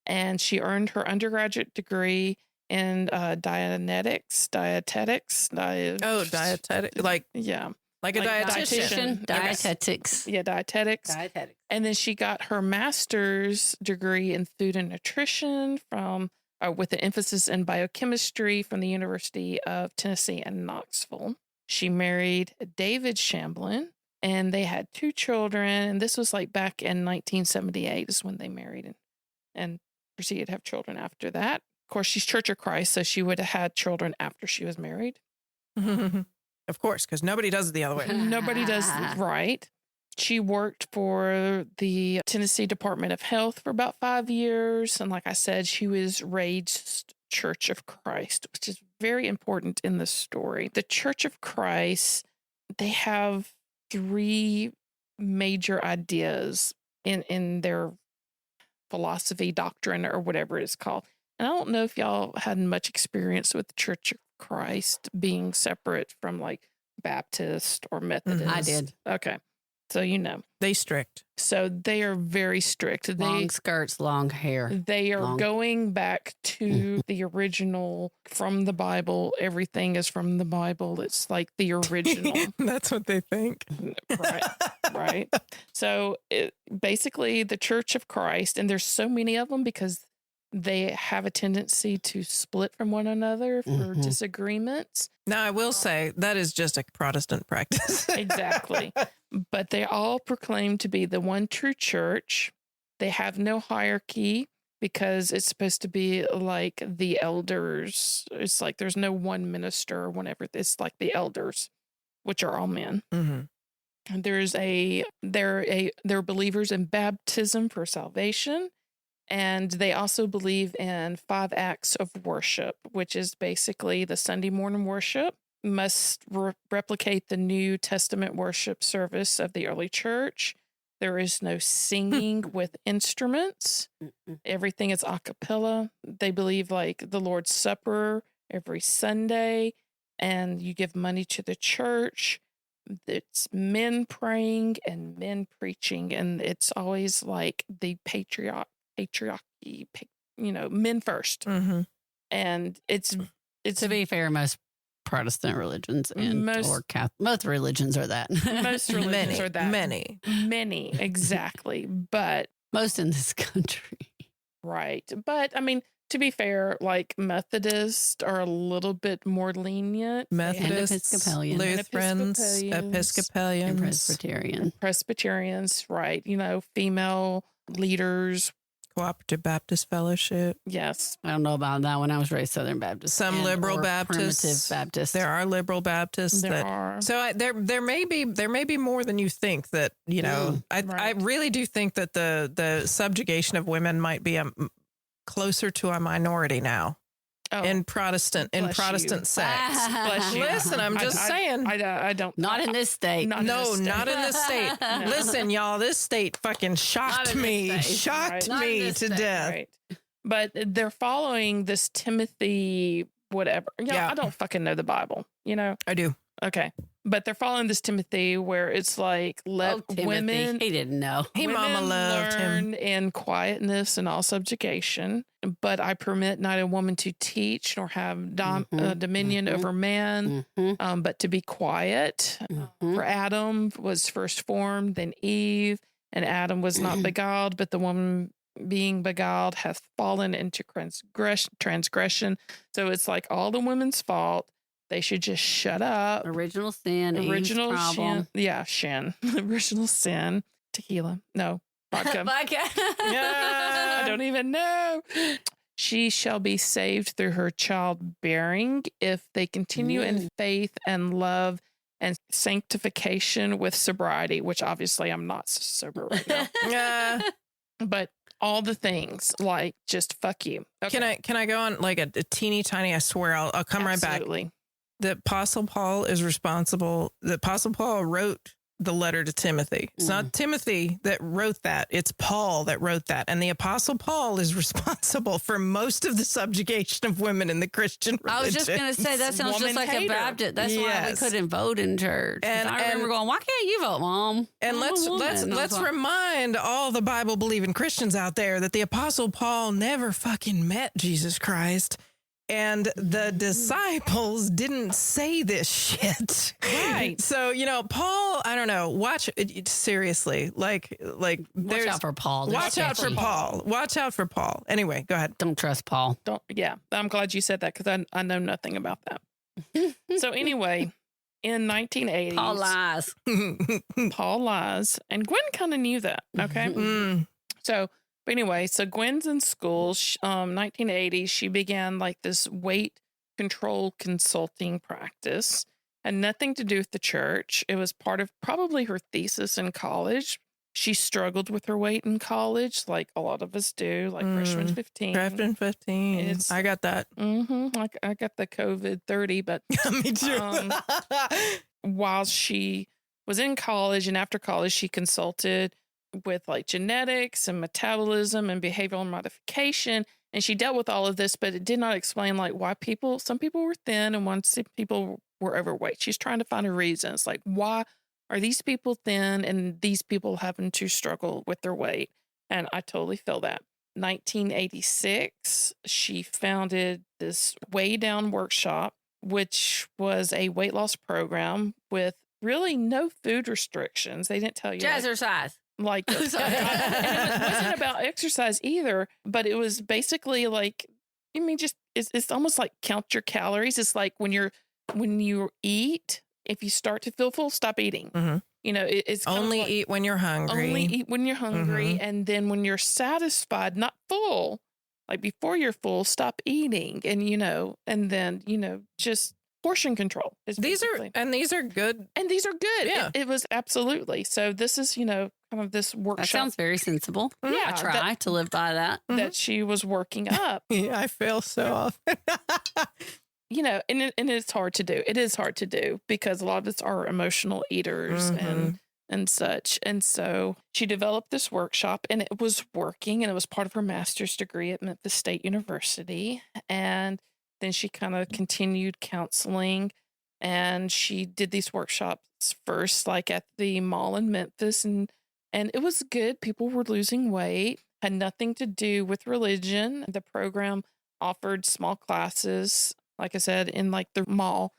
and she earned her undergraduate degree in dietetics. Dietetic. Like Yeah. Like a dietitian. Dietetics. Yeah, dietetics. Dietetics. And then she got her master's degree in food and nutrition with an emphasis in biochemistry from the University of Tennessee in Knoxville. She married David Shamblin, and they had 2 children. And this was like back in 1978 is when they married and proceeded to have children after that. Of course, she's Church of Christ, so she would have had children after she was married. Of course, because nobody does it the other way. Nobody does right. She worked for the Tennessee Department of Health for about 5 years. And like I said, she was raised Church of Christ, which is very important in this story. The Church of Christ, they have 3 major ideas in their philosophy, doctrine, or whatever it's called. And I don't know if y'all had much experience with the Church of Christ being separate from like Baptist or Methodist. I did. Okay. So They strict. So they are very strict. Long skirts, long hair. They are Long. going back to the original from the Bible. Everything is from the Bible. It's like the original. That's what they think. Right. So basically the Church of Christ, and there's so many of them because they have a tendency to split from one another for disagreements. Now, I will say that is just a Protestant practice. Exactly. But they all proclaim to be the one true church. They have no hierarchy because it's supposed to be like the elders. It's like there's no one minister or whatever. It's like the elders, which are all men. They're believers in baptism for salvation. And they also believe in 5 acts of worship, which is basically the Sunday morning worship must replicate the New Testament worship service of the early church. There is no singing with instruments. Everything is a cappella. They believe like the Lord's Supper every Sunday, and you give money to the church. It's men praying and men preaching, and it's always like the patriarchy, men first. Mm-hmm. And it's to be fair, most Protestant religions and most religions are that. Most religions are that. Many, exactly. But most in this country. Right. But I mean, to be fair, like Methodists are a little bit more lenient. Methodists, Lutherans, Episcopalians, and Presbyterians, right. Female leaders. Cooperative Baptist Fellowship. Yes. I don't know about that one. I was raised Southern Baptist. Some liberal Baptists. Primitive Baptists. There are liberal Baptists. There are. So there may be more than you think that, I really do think that the subjugation of women might be closer to a minority now. Oh, in Protestant sects. Bless you. Listen, I'm just saying. I don't. Not in this state. Not in this state. No. Listen, y'all, this state fucking shocked me to death. Right. But they're following this Timothy, whatever. I don't fucking know the Bible, I do. Okay. But they're following this Timothy where it's like, women. He didn't know. Mama loved learn him. in quietness and all subjugation. But I permit not a woman to teach nor have dominion over man, but to be quiet. For Adam was first formed, then Eve, and Adam was not beguiled, but the woman being beguiled hath fallen into transgression. So it's like all the women's fault. They should just shut up. Original sin. Original Eve's problem. sin. Yeah, shin. Original sin. Tequila. No. Vodka. I don't even know. She shall be saved through her childbearing if they continue in faith and love and sanctification with sobriety, which obviously I'm not sober right now. But all the things, like, just fuck you. Okay. Can I go on like a teeny tiny, I swear I'll come Absolutely. right back. The Apostle Paul is responsible. The Apostle Paul wrote the letter to Timothy. It's not Timothy that wrote that. It's Paul that wrote that. And the Apostle Paul is responsible for most of the subjugation of women in the Christian religion. I was just going to say, that sounds just like a Baptist. That's why we couldn't vote in church. And I remember going, why can't you vote, Mom? And let's remind all the Bible believing Christians out there that the Apostle Paul never fucking met Jesus Christ. And the disciples didn't say this shit. Right. So, Paul, I don't know. Watch it seriously. Like watch out for Paul. Watch out for Paul. Anyway, go ahead. Don't trust Paul. Yeah. I'm glad you said that because I know nothing about that. So anyway, in 1980s. Paul lies. Paul lies. And Gwen kind of knew that. Okay. But anyway, so Gwen's in school, 1980, she began like this weight control consulting practice. Had nothing to do with the church. It was part of probably her thesis in college. She struggled with her weight in college, like a lot of us do, like freshman 15. Freshman 15. I got that. I got the COVID 30, but me too. While she was in college and after college, she consulted with like genetics and metabolism and behavioral modification. And she dealt with all of this, but it did not explain like why some people were thin and some people were overweight. She's trying to find a reason. It's like, why are these people thin and these people having to struggle with their weight? And I totally feel that. 1986, she founded this Way Down Workshop, which was a weight loss program with really no food restrictions. They didn't tell you. Jazzercise. And it wasn't about exercise either, but it was basically like, it's almost like count your calories. It's like when you eat, if you start to feel full, stop eating. It's only eat when you're hungry. Only eat when you're hungry. And then when you're satisfied, not full, like before you're full, stop eating. And, and then, just portion control. These are good. And these are good. Yeah. It was absolutely. So this is, kind of this workshop. That sounds very sensible. Yeah, I try to live by that. that she was working up. Yeah, I fail so often. And it's hard to do. It is hard to do because a lot of us are emotional eaters and such. And so she developed this workshop and it was working, and it was part of her master's degree at Memphis State University. And then she kind of continued counseling, and she did these workshops first, like at the mall in Memphis. And it was good. People were losing weight, had nothing to do with religion. The program offered small classes, like I said, in like the mall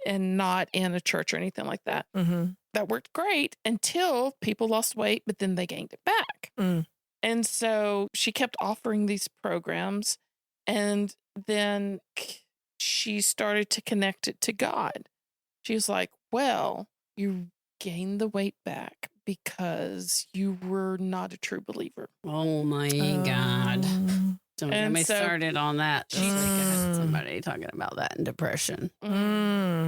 and not in a church or anything like that. Mm-hmm. That worked great until people lost weight, but then they gained it back. Mm. And so she kept offering these programs, and then she started to connect it to God. She was like, well, you gained the weight back because you were not a true believer. Oh my God. Don't get And me so- started on that. This week I had somebody talking about that in depression.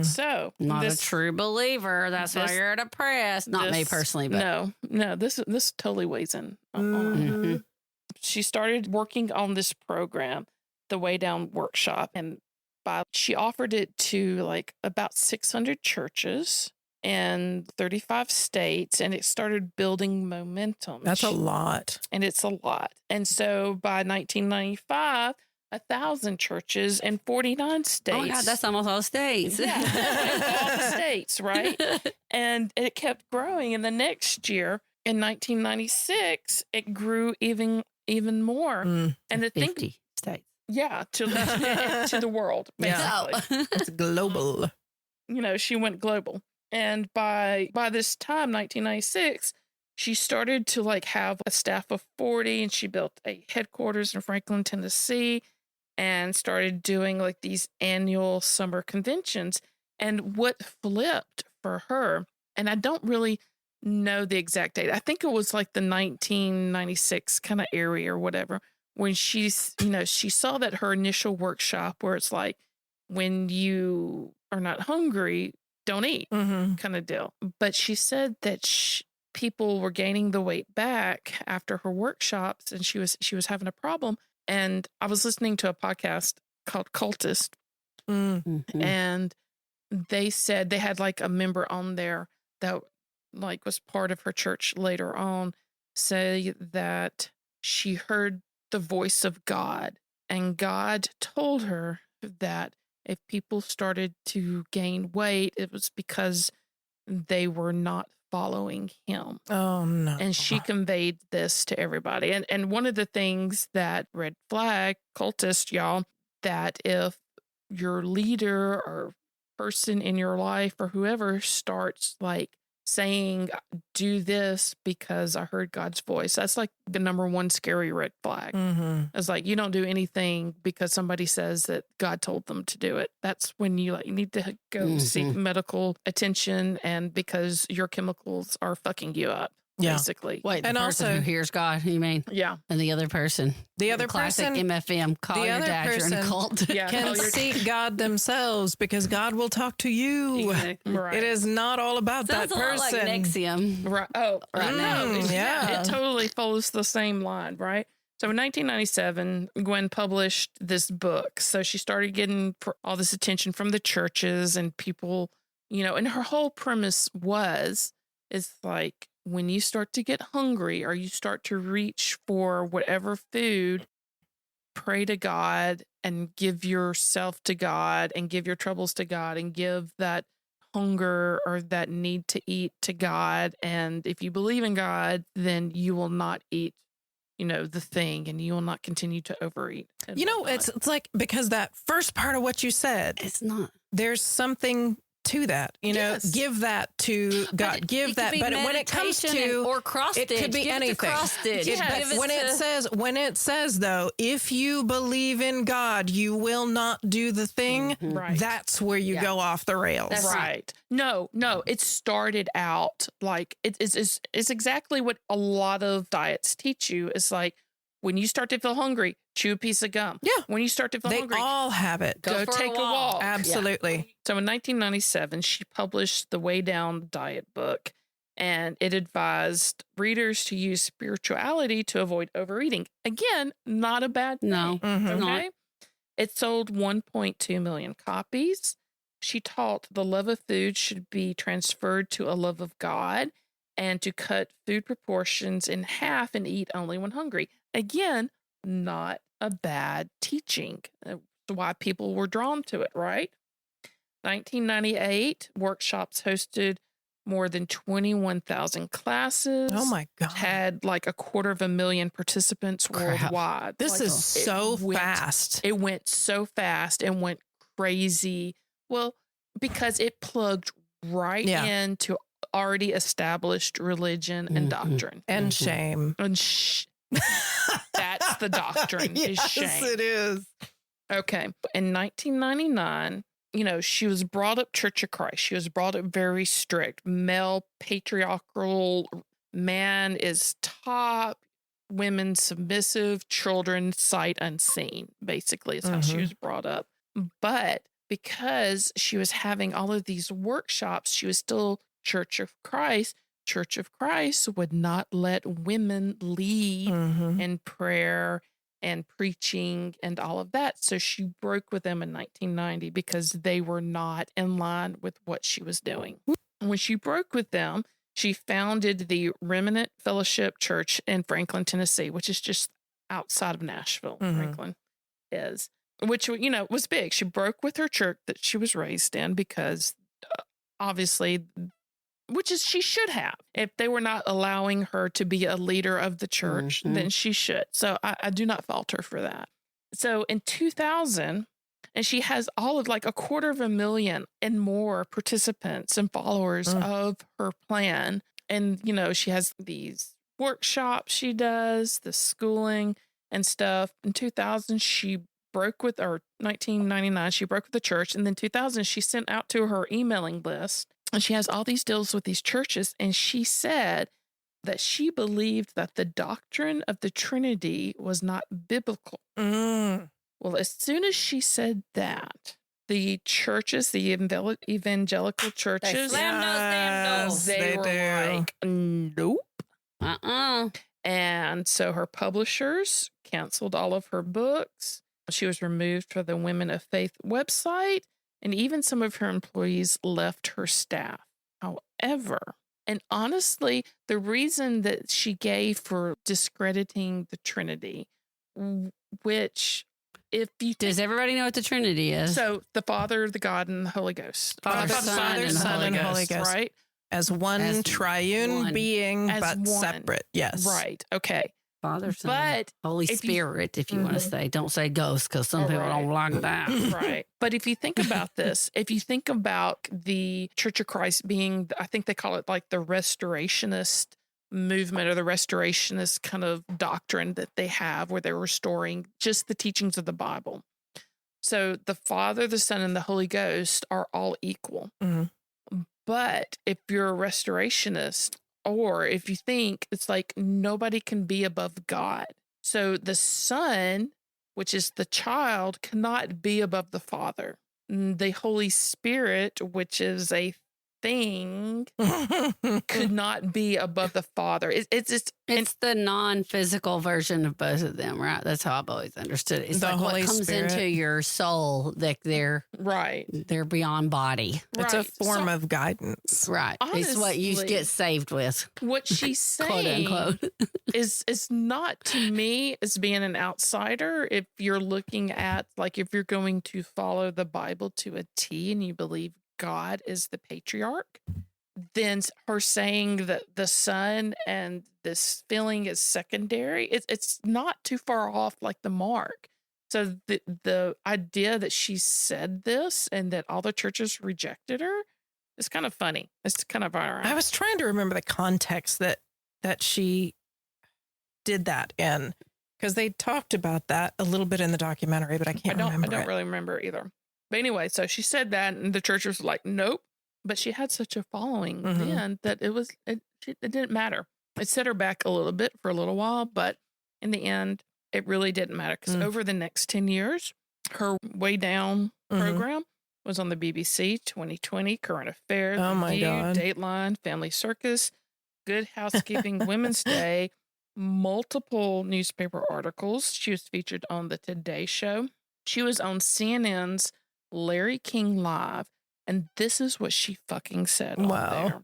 So Not this- a true believer. That's why this- you're depressed. Not me this- personally, but no, this totally weighs in. on Mm-hmm. her. She started working on this program, the Way Down Workshop, and she offered it to like about 600 churches in 35 states, and it started building momentum. That's a lot. And it's a lot. And so by 1995, 1,000 churches in 49 states. oh my God, that's almost all the states. Yeah, all the states, right? And it kept growing. And the next year, in 1996, it grew even more. Mm. And the thing, 50 states. yeah, to the world, Yeah. basically. It's global. She went global. And by this time, 1996, she started to like have a staff of 40, and she built a headquarters in Franklin, Tennessee, and started doing like these annual summer conventions. And what flipped for her, and I don't really know the exact date, I think it was like the 1996 kind of area or whatever, when she saw that her initial workshop where it's like, when you are not hungry, don't eat Mm-hmm. kind of deal. But she said that people were gaining the weight back after her workshops, and she was having a problem. And I was listening to a podcast called Cultist, Mm. Mhm. and they said they had like a member on there that like was part of her church later on say that she heard the voice of God, and God told her that if people started to gain weight, it was because they were not following him. Oh, no. And she conveyed this to everybody. And one of the things that red flag cultist, y'all, that if your leader or person in your life or whoever starts like saying, do this because I heard God's voice, that's like the number one scary red flag. Mm-hmm. It's like, you don't do anything because somebody says that God told them to do it. That's when you need to go seek medical attention, and because your chemicals are fucking you up, Yeah. basically. Wait, the And person also- who hears God, you mean? Yeah. And the other person. The other classic person MFM, call the your other dad, you're in a person cult. Yeah. can Oh, you're- seek God themselves, because God will talk to you. Right. It is not all about Sounds that a lot like person. Nexium. Right. Oh, Right now. no. Yeah. It totally follows the same line, right? So in 1997, Gwen published this book. So she started getting all this attention from the churches and people, and her whole premise is like, when you start to get hungry or you start to reach for whatever food, pray to God and give yourself to God and give your troubles to God and give that hunger or that need to eat to God. And if you believe in God, then you will not eat, the thing, and you will not continue to overeat. and whatnot. It's like, because that first part of what you said, It's not. there's something to that, Yes. give that to God, But give it could that. be But when it comes meditation to, or cross it stitch, could be give anything. It to cross stitch. Yes. Give But when it says though, if you believe in God, you will not do the thing. Right. That's where you Yeah. go off the rails. That's Right. No, it started out like it's exactly what a lot of diets teach you. It's like, When you start to feel hungry, chew a piece of gum. Yeah. When you start to feel They hungry, all have it. go for a take a walk. walk. Absolutely. So in 1997, she published the Way Down Diet book, and it advised readers to use spirituality to avoid overeating. Again, not a bad thing. No. Mhm. Okay. It sold 1.2 million copies. She taught the love of food should be transferred to a love of God and to cut food proportions in half and eat only when hungry. Again, not a bad teaching. That's why people were drawn to it, right? 1998, workshops hosted more than 21,000 classes. Oh my God. Had like 250,000 participants worldwide. This is so fast. It went so fast and went crazy. Well, because it plugged right into already established religion and doctrine. And shame. And that's the doctrine is shame. Yes, it is. Okay. In 1999, she was brought up Church of Christ. She was brought up very strict, male, patriarchal, man is top, women submissive, children sight unseen, basically is how she was brought up. But because she was having all of these workshops, she was still Church of Christ. Church of Christ would not let women lead in prayer and preaching and all of that. So she broke with them in 1990 because they were not in line with what she was doing. When she broke with them, she founded the Remnant Fellowship Church in Franklin, Tennessee, which is just outside of Nashville. Franklin is, which, was big. She broke with her church that she was raised in because obviously, which is she should have. If they were not allowing her to be a leader of the church, then she should. So I do not fault her for that. So in 2000, and she has all of like 250,000 and more participants and followers of her plan. And, she has these workshops she does, the schooling and stuff. In 2000, she broke with, or 1999, she broke with the church. And then 2000, she sent out to her emailing list. And she has all these deals with these churches. And she said that she believed that the doctrine of the Trinity was not biblical. Well, as soon as she said that, the churches, the evangelical churches, They slammed those damn doors. They were like, nope. And so her publishers canceled all of her books. She was removed from the Women of Faith website. And even some of her employees left her staff. However, and honestly, the reason that she gave for discrediting the Trinity, which if you Does everybody know what the Trinity is? so the Father, the God, and the Holy Ghost. Father, Son, and Holy Ghost. Right? As one triune being, As but one. separate. Yes. Right. Okay. Father, Son, But Holy if you- Spirit, if you want to say. Don't say ghost because some people don't like that. Right. But if you think about this, if you think about the Church of Christ being, I think they call it like the restorationist movement or the restorationist kind of doctrine that they have where they're restoring just the teachings of the Bible. So the Father, the Son, and the Holy Ghost are all equal. But if you're a restorationist, or if you think it's like nobody can be above God. So the Son, which is the child, cannot be above the Father. The Holy Spirit, which is a thing, could not be above the Father. It's the non-physical version of both of them, right? That's how I've always understood it. It's The like Holy what comes Spirit. into your soul, that they're right. beyond body. It's a Right. form So- of guidance. Right. It's what you Honestly, get saved with, What she's quote saying unquote. is not to me as being an outsider. If you're looking at like if you're going to follow the Bible to a T and you believe God is the patriarch, then her saying that the Son and this feeling is secondary, it's not too far off like the mark. So the idea that she said this and that all the churches rejected her is kind of funny. It's kind of ironic. I was trying to remember the context that she did that in, because they talked about that a little bit in the documentary, but I can't remember. I don't it. really remember either. But anyway, so she said that, and the church was like, nope. But she had such a following then that it didn't matter. It set her back a little bit for a little while, but in the end, it really didn't matter because over the next 10 years, her Way Down program was on the BBC, 2020, Current Affairs, Oh my View, God. Dateline, Family Circus, Good Housekeeping, Women's Day, multiple newspaper articles. She was featured on the Today Show. She was on CNN's Larry King Live, and this is what she fucking said on there.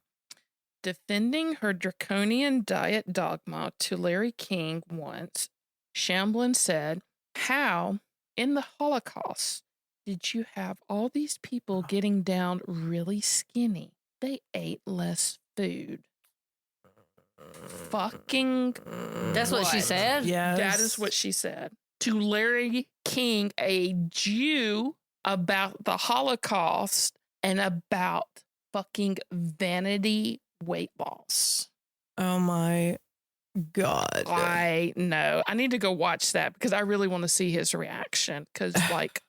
Defending her draconian diet dogma to Larry King once, Shamblin said, "How, in the Holocaust, did you have all these people getting down really skinny? They ate less food." Fucking That's what she said? Yes. That is what she said to Larry King, a Jew, about the Holocaust and about fucking vanity weight loss. Oh my God. I know. I need to go watch that because I really want to see his reaction because, like,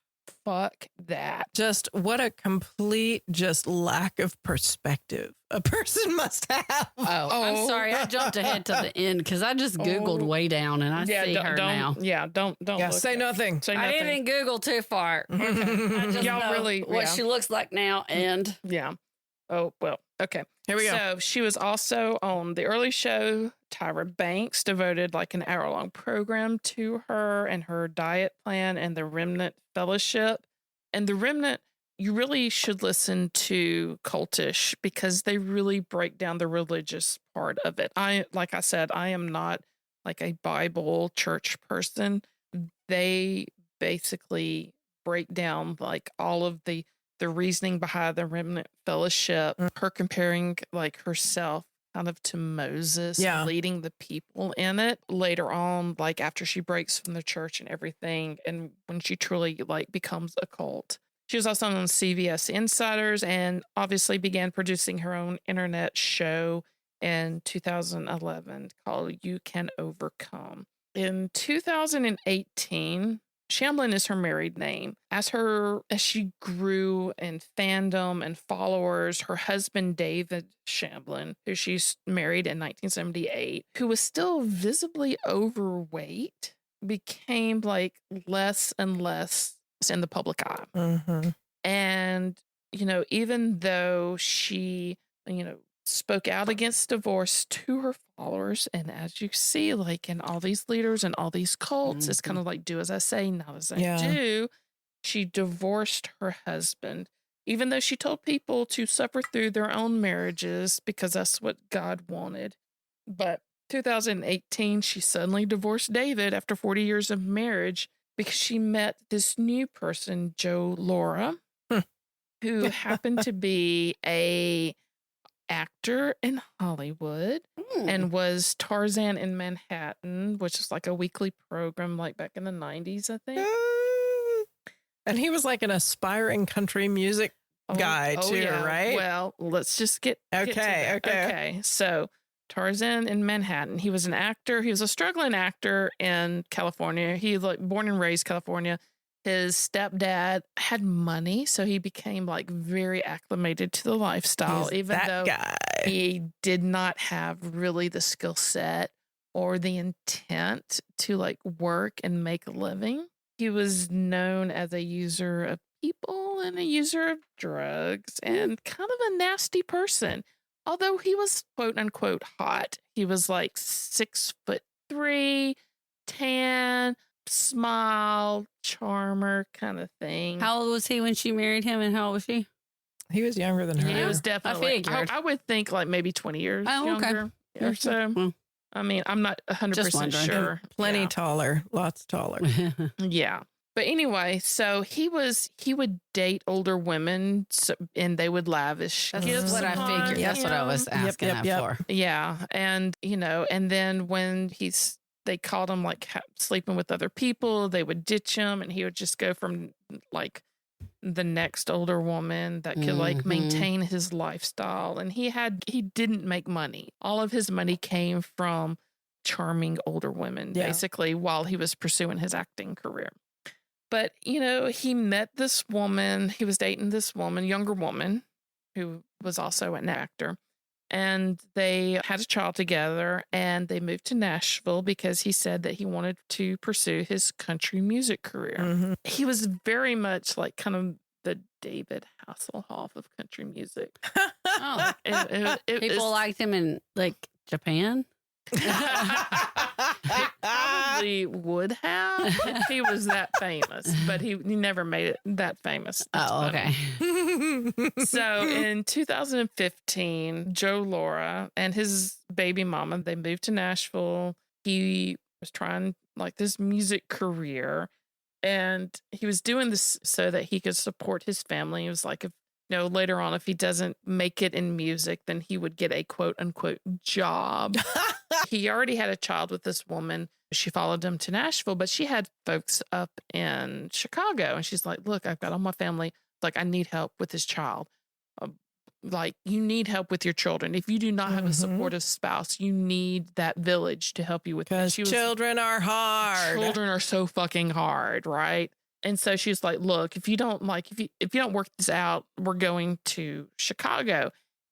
fuck that. Just what a complete just lack of perspective a person must have. Oh, I'm sorry. I jumped ahead to the end because I just Googled Way Down and I see her now. Yeah, don't. Yeah, say nothing. Say I nothing. didn't Google too far. I just Y'all know really- what yeah. she looks like now. And Yeah. Oh, well, okay. Here we go. So she was also on The Early Show. Tyra Banks devoted like an hour-long program to her and her diet plan and the Remnant Fellowship. And the Remnant, you really should listen to Cultish because they really break down the religious part of it. Like I said, I am not like a Bible church person. They basically break down like all of the reasoning behind the Remnant Fellowship, her comparing like herself kind of to Moses, leading the people in it later on, like after she breaks from the church and everything, and when she truly like becomes a cult. She was also on CBS Insiders and obviously began producing her own internet show in 2011 called You Can Overcome. In 2018, Shamblin is her married name. As she grew in fandom and followers, her husband, David Shamblin, who she's married in 1978, who was still visibly overweight, became like less and less in the public eye. Mm-hmm. And, even though she, spoke out against divorce to her followers. And as you see, like in all these leaders and all these cults, it's kind of like do as I say, not as I do. She divorced her husband, even though she told people to suffer through their own marriages because that's what God wanted. But 2018, she suddenly divorced David after 40 years of marriage because she met this new person, Joe Laura, who happened to be a actor in Hollywood and was Tarzan in Manhattan, which is like a weekly program like back in the 90s, I think. And he was like an aspiring country music guy too, right? Well, let's just get to that. Okay. So Tarzan in Manhattan. He was an actor. He was a struggling actor in California. He was born and raised California. His stepdad had money, so he became like very acclimated to the lifestyle, even though he did not have really the skill set or the intent to like work and make a living. He was known as a user of people and a user of drugs and kind of a nasty person. Although he was quote unquote hot. He was like 6'3", tan, smile, charmer kind of thing. how old was he when she married him and how old was she? He was younger than her. He was definitely, figured. I would think like maybe 20 years Oh, okay. younger or so. Well, I mean, I'm not 100% wondering. sure. Plenty Yeah. taller, lots taller. Yeah. But anyway, so he would date older women and they would lavish That's gifts what I upon figured. That's what I was him. asking that for. Yeah. And, and then when they caught him like sleeping with other people, they would ditch him and he would just go from like the next older woman that could like maintain his lifestyle. And he didn't make money. All of his money came from charming older women, basically, while he was pursuing his acting career. But, he met this woman, he was dating this woman, younger woman, who was also an actor. And they had a child together, and they moved to Nashville because he said that he wanted to pursue his country music career. Mhm. He was very much like kind of the David Hasselhoff of country music. Oh, It people was- liked him in like Japan. probably would have if he was that famous, but he never made it that famous. That's Oh, funny. okay. So in 2015, Joe Laura and his baby mama, they moved to Nashville. He was trying like this music career, and he was doing this so that he could support his family. He was like, if later on, if he doesn't make it in music, then he would get a quote unquote job. He already had a child with this woman. She followed him to Nashville, but she had folks up in Chicago. And she's like, look, I've got all my family. Like, I need help with this child. Like, you need help with your children. If you do not have a supportive spouse, you need that village to help you with this. Because children are hard. Children are so fucking hard, right? And so she's like, look, if you don't work this out, we're going to Chicago.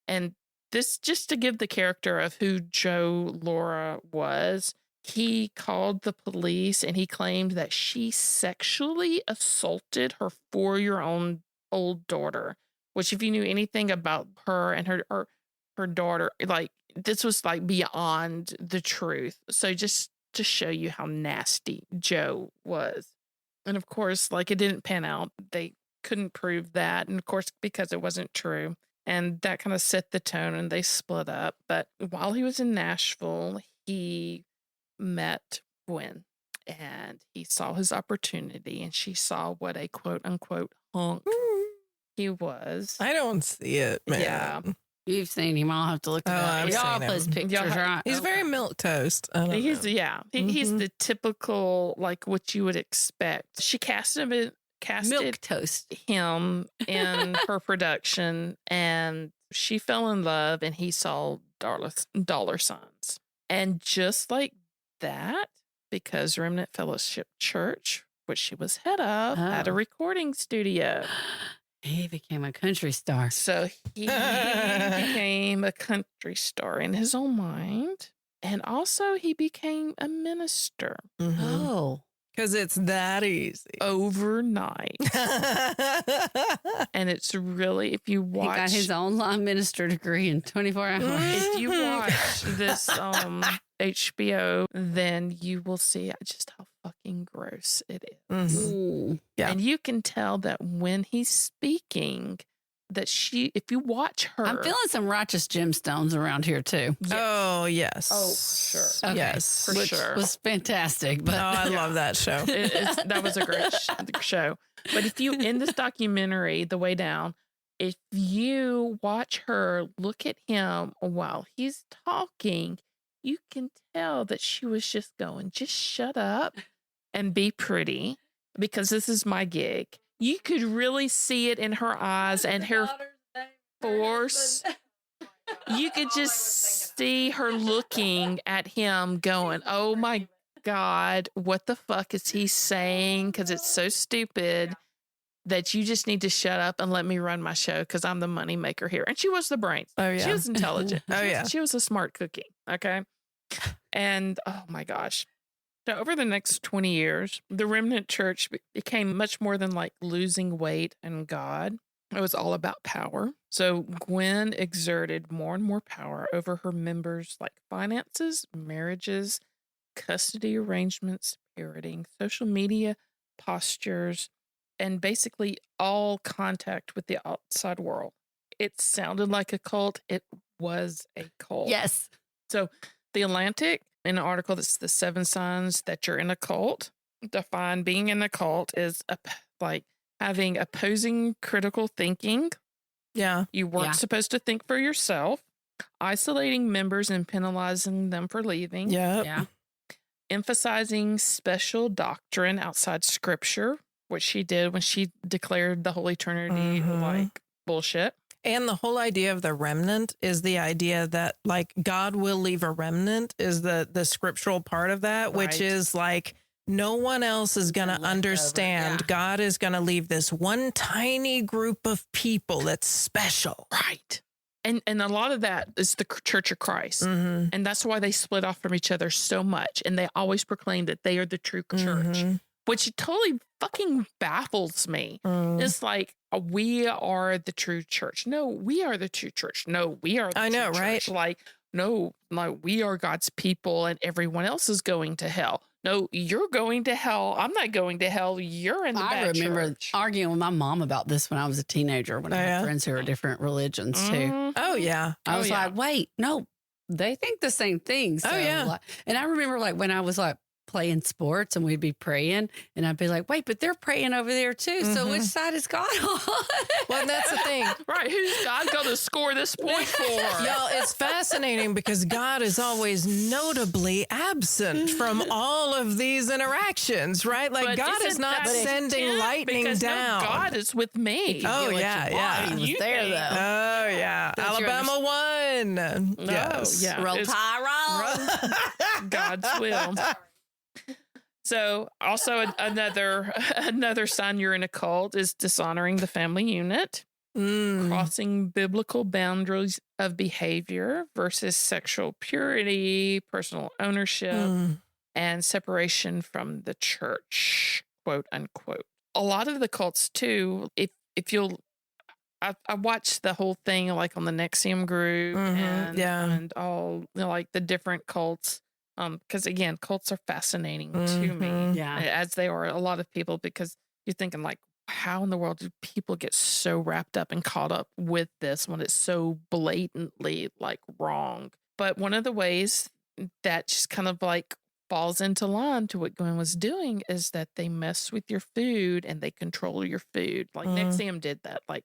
And this, just to give the character of who Joe Laura was, he called the police and he claimed that she sexually assaulted her 4-year-old daughter, which if you knew anything about her and her daughter, like this was like beyond the truth. So just to show you how nasty Joe was. And of course, like it didn't pan out. They couldn't prove that. And of course, because it wasn't true. And that kind of set the tone and they split up. But while he was in Nashville, he met Gwen and he saw his opportunity and she saw what a quote unquote hunk he was. I don't see it, man. Yeah. You've seen him. I'll have to look at I've Y'all seen post him. pictures, right? He's very milquetoast. I don't He's know. he's the typical like what you would expect. She casted milk toast. him in her production, and she fell in love, and he saw dollar signs, and just like that, because Remnant Fellowship Church, which she was head of, had a Oh. recording studio. He became a country star. So he became a country star in his own mind. And also he became a minister Oh. Because it's that easy. overnight. And it's really, if you He watch, got his online minister degree in 24 hours. if you watch this HBO, then you will see just how fucking gross it is. Mhm. Ooh. Yeah. And you can tell that when he's speaking, that if you watch her, I'm feeling some righteous gemstones around here too. Oh, yes. Oh, sure. Okay. Yes. For Which sure. was fantastic. But Oh, I love that show. That was a great show. But if you, in this documentary, The Way Down, if you watch her look at him while he's talking, you can tell that she was just going, just shut up and be pretty because this is my gig. You could really see it in her eyes and her force. You could just see her looking at him going, oh my God, what the fuck is he saying? Because it's so stupid that you just need to shut up and let me run my show because I'm the money maker here. And she was the brains. Oh, yeah. She was intelligent. Oh, yeah. She was a smart cookie. Okay. And oh my gosh. So over the next 20 years, the Remnant Church became much more than like losing weight and God. It was all about power. So Gwen exerted more and more power over her members' like finances, marriages, custody arrangements, parenting, social media postures, and basically all contact with the outside world. It sounded like a cult. It was a cult. yes. So The Atlantic, in an article that's the 7 signs that you're in a cult, define being in a cult is like having opposing critical thinking. Yeah. You weren't Yeah. supposed to think for yourself, isolating members and penalizing them for leaving, Yeah. Yeah. emphasizing special doctrine outside scripture, which she did when she declared the Holy Trinity Mhm. like bullshit. And the whole idea of the remnant is the idea that like God will leave a remnant is the scriptural part of that, which Right. is like no one else is going to Leftover, understand. yeah. God is going to leave this one tiny group of people that's special. Right. And a lot of that is the Church of Christ. Mm-hmm. And that's why they split off from each other so much. And they always proclaim that they are the true church, which totally fucking baffles me. It's like, we are the true church. No, we are the true church. No, we are the I know, true right? church. Like, no, like we are God's people and everyone else is going to hell. No, you're going to hell. I'm not going to hell. You're in the bad remember church. arguing with my mom about this when I was a teenager, when I had friends who were different religions too. Oh, yeah. I was like, wait, no, they think the same thing. So, and I remember like when I was like playing sports and we'd be praying and I'd be like, wait, but they're praying over there too. So which side is God on? Well, that's the thing. Right. Who's God going to score this point for? Y'all, it's fascinating because God is always notably absent from all of these interactions, right? Like, But God is isn't not that sending intent? lightning Because down. No, God is with me. Oh, yeah. He was You there think- though. Oh, yeah. Don't you Alabama won. Yes. yeah. Roll It's Tide, roll. God's will. So also another sign you're in a cult is dishonoring the family unit, crossing biblical boundaries of behavior versus sexual purity, personal ownership, and separation from the church, quote unquote. A lot of the cults too, if you'll, I watched the whole thing like on the Nexium group and all like the different cults. Because again, cults are fascinating to me, as they are a lot of people, because you're thinking like, how in the world do people get so wrapped up and caught up with this when it's so blatantly like wrong? But one of the ways that just kind of like falls into line to what Gwen was doing is that they mess with your food and they control your food. Like Nexium did that, like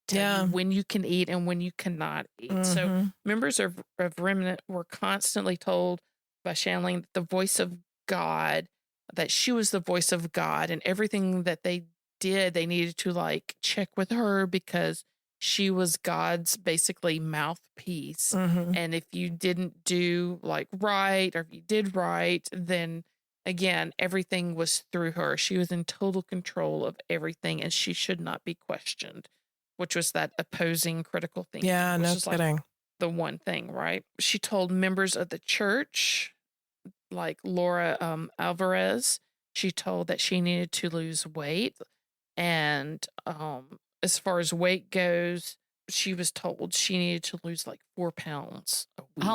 tell you when you can eat and when you cannot eat. So members of Remnant were constantly told by Shamblin the voice of God, that she was the voice of God, and everything that they did, they needed to like check with her because she was God's basically mouthpiece. And if you didn't do like right, or if you did right, then again, everything was through her. She was in total control of everything and she should not be questioned, which was that opposing critical thinking. Yeah, no kidding. Like the one thing, right? She told members of the church, like Laura Alvarez, she told that she needed to lose weight. And as far as weight goes, she was told she needed to lose like 4 pounds a week.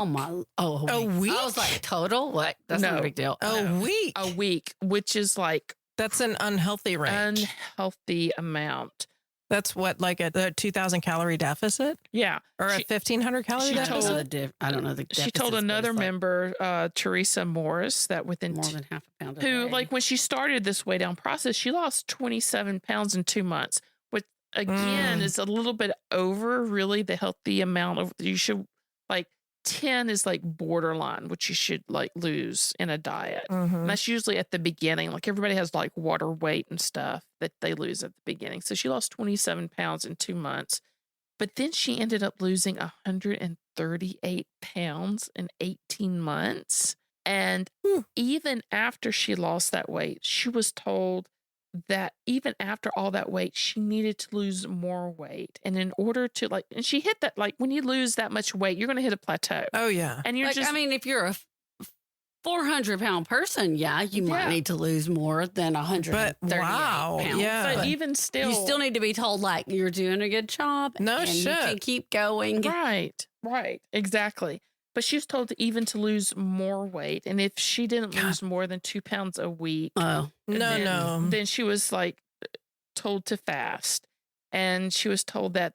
A week? I was like, total? What? That's not a big deal. A week? A week, which is like... That's an unhealthy range. Unhealthy amount. That's what, like a 2,000 calorie deficit? Yeah. Or a 1,500 calorie deficit? I don't know the deficit. She told another member, Teresa Morris, that within more than half a pound a who, day. like when she started this weigh down process, she lost 27 pounds in 2 months, which again is a little bit over really the healthy amount of, you should like 10 is like borderline, which you should like lose in a diet. And that's usually at the beginning. Like everybody has like water weight and stuff that they lose at the beginning. So she lost 27 pounds in 2 months, but then she ended up losing 138 pounds in 18 months. And even after she lost that weight, she was told that even after all that weight, she needed to lose more weight. And in order to like, and she hit that, like when you lose that much weight, you're going to hit a plateau. Oh, yeah. And you're like, just, I mean, if you're a 400-pound person, you might need to lose more than 138 pounds. Yeah. But even still, you still need to be told like you're doing a good job. No and shit. You can keep going. Right. Exactly. But she was told to lose more weight. And if she didn't lose more than 2 pounds a week, then she was like told to fast. And she was told that,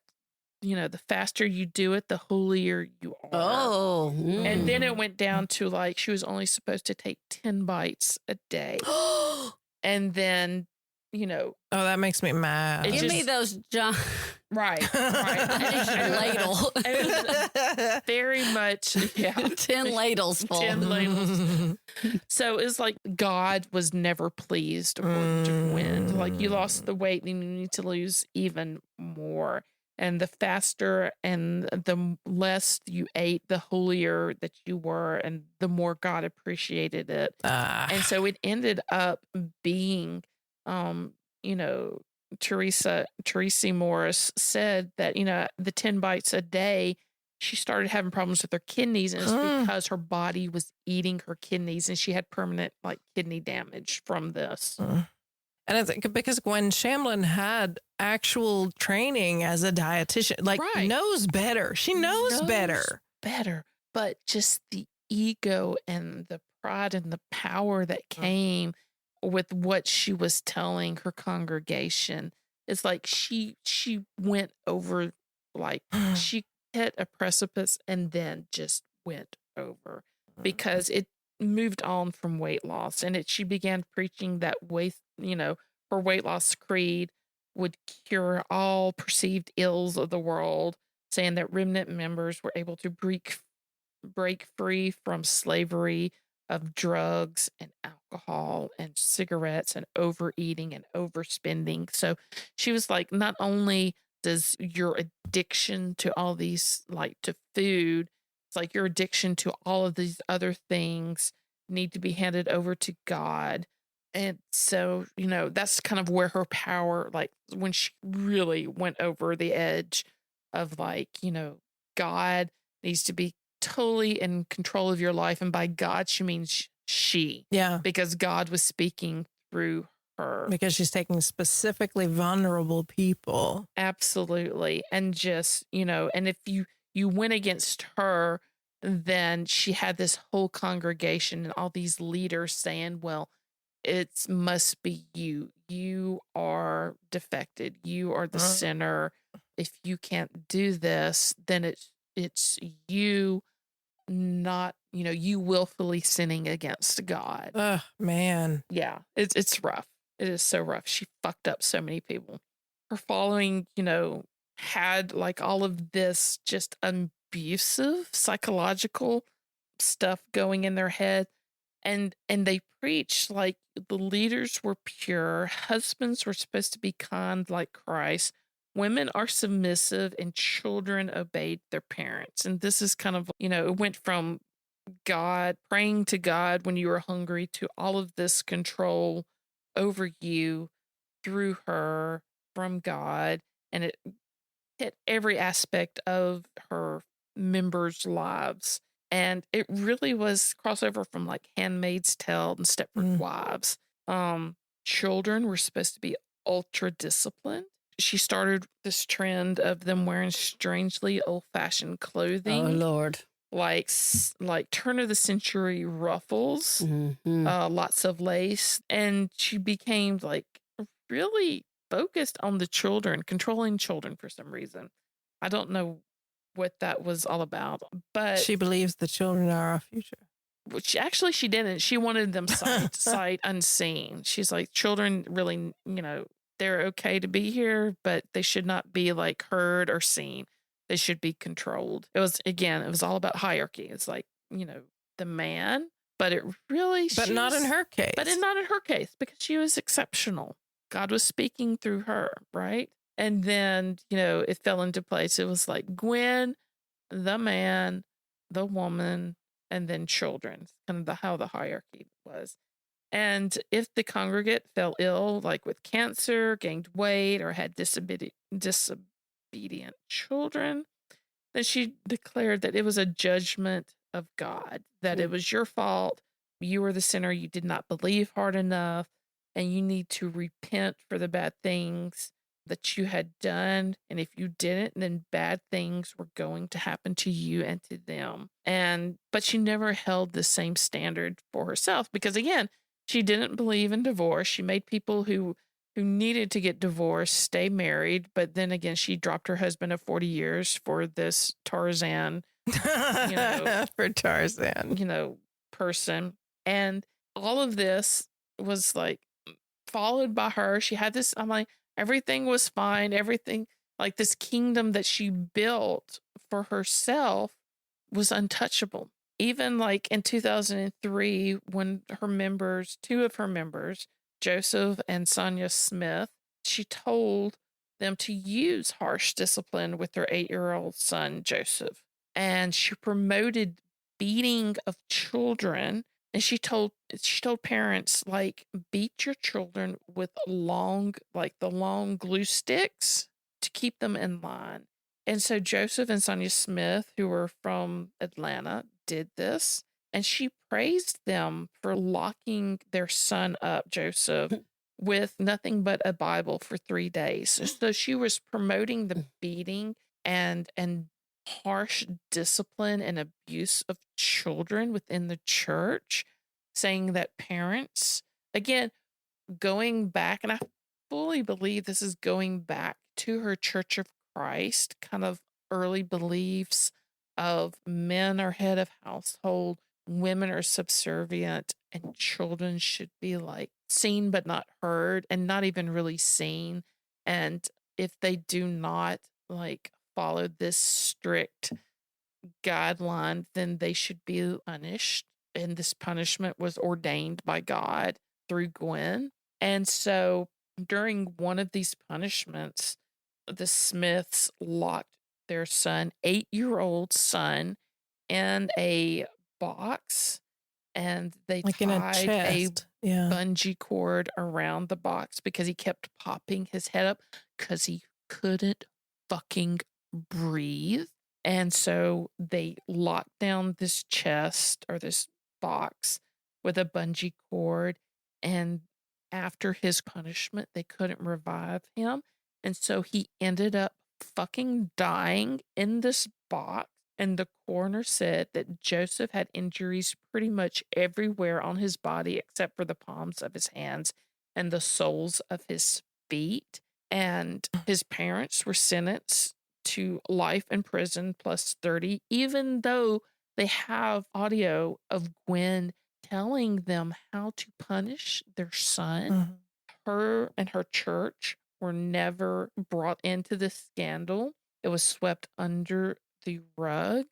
you know, the faster you do it, the holier you are. And then it went down to like, she was only supposed to take 10 bites a day. And then, you know. Oh, that makes me mad. Give me those Right. ladle. It was very much, 10 ladles full. 10 ladles. So it's like God was never pleased according to Gwen. Like you lost the weight and you need to lose even more. And the faster and the less you ate, the holier that you were and the more God appreciated it. And so it ended up being, you know, Teresa Morris said that, you know, the 10 bites a day she started having problems with her kidneys, and it's because her body was eating her kidneys, and she had permanent like kidney damage from this. And I think because Gwen Shamblin had actual training as a dietitian, like knows better. She knows better. But just the ego and the pride and the power that came with what she was telling her congregation. It's like she went over, like she hit a precipice and then just went over, because it moved on from weight loss, and she began preaching that her weight loss creed would cure all perceived ills of the world, saying that remnant members were able to break free from slavery of drugs and alcohol and cigarettes and overeating and overspending. So she was like, not only does your addiction to all these, like to food, it's like your addiction to all of these other things need to be handed over to God. And so, that's kind of where her power, like when she really went over the edge of like, God needs to be totally in control of your life. And by God, she means she. Yeah. Because God was speaking through her. Because she's taking specifically vulnerable people. Absolutely. And just, and if you went against her, then she had this whole congregation and all these leaders saying, well, it must be you. You are defected. You are the sinner. If you can't do this, then it's you not, you willfully sinning against God. Oh, man. Yeah, it's rough. It is so rough. She fucked up so many people. Her following, had like all of this just abusive psychological stuff going in their head. And they preached like the leaders were pure, husbands were supposed to be kind like Christ, women are submissive, and children obeyed their parents. And this is kind of, it went from God, praying to God when you were hungry, to all of this control over you through her from God. And it hit every aspect of her members' lives. And it really was crossover from like Handmaid's Tale and Stepford Wives. Children were supposed to be ultra disciplined. She started this trend of them wearing strangely old-fashioned clothing. Oh, Lord. Like turn of the century ruffles, lots of lace. And she became like really focused on the children, controlling children for some reason. I don't know what that was all about, but she believes the children are our future. Which actually she didn't. She wanted them sight unseen. She's like, children really, they're okay to be here, but they should not be like heard or seen. They should be controlled. It was all about hierarchy. It's like, the man, but it really, but not in her case. But not in her case, because she was exceptional. God was speaking through her, right? And then, it fell into place. It was like Gwen, the man, the woman, and then children, kind of how the hierarchy was. And if the congregate fell ill, like with cancer, gained weight, or had disobedient children, then she declared that it was a judgment of God, that it was your fault. You were the sinner. You did not believe hard enough, and you need to repent for the bad things that you had done. And if you didn't, then bad things were going to happen to you and to them. But she never held the same standard for herself, because again, she didn't believe in divorce. She made people who needed to get divorced stay married. But then again, she dropped her husband of 40 years for this Tarzan, for Tarzan, person. And all of this was like followed by her. She had this, I'm like, everything was fine. Everything, like this kingdom that she built for herself, was untouchable. Even like in 2003, when two of her members, Joseph and Sonia Smith, she told them to use harsh discipline with their 8-year-old son, Joseph. And she promoted beating of children. And she told parents, like, beat your children with the long glue sticks to keep them in line. And so Joseph and Sonia Smith, who were from Atlanta, did this. And she praised them for locking their son up, Joseph, with nothing but a Bible for 3 days. So she was promoting the beating and harsh discipline and abuse of children within the church, saying that parents, again, going back, and I fully believe this is going back to her Church of Christ kind of early beliefs of men are head of household, women are subservient, and children should be like seen but not heard and not even really seen. And if they do not like follow this strict guideline, then they should be punished. And this punishment was ordained by God through Gwen. And so during one of these punishments, the Smiths locked their son, 8-year-old son, in a box, and they Like in a tied a chest. Yeah. bungee cord around the box because he kept popping his head up because he couldn't fucking breathe. And so they locked down this chest or this box with a bungee cord. And after his punishment, they couldn't revive him. And so he ended up fucking dying in this box. And the coroner said that Joseph had injuries pretty much everywhere on his body except for the palms of his hands and the soles of his feet. And his parents were sentenced to life in prison plus 30, even though they have audio of Gwen telling them how to punish their son. Mhm. Her and her church were never brought into this scandal. It was swept under the rug.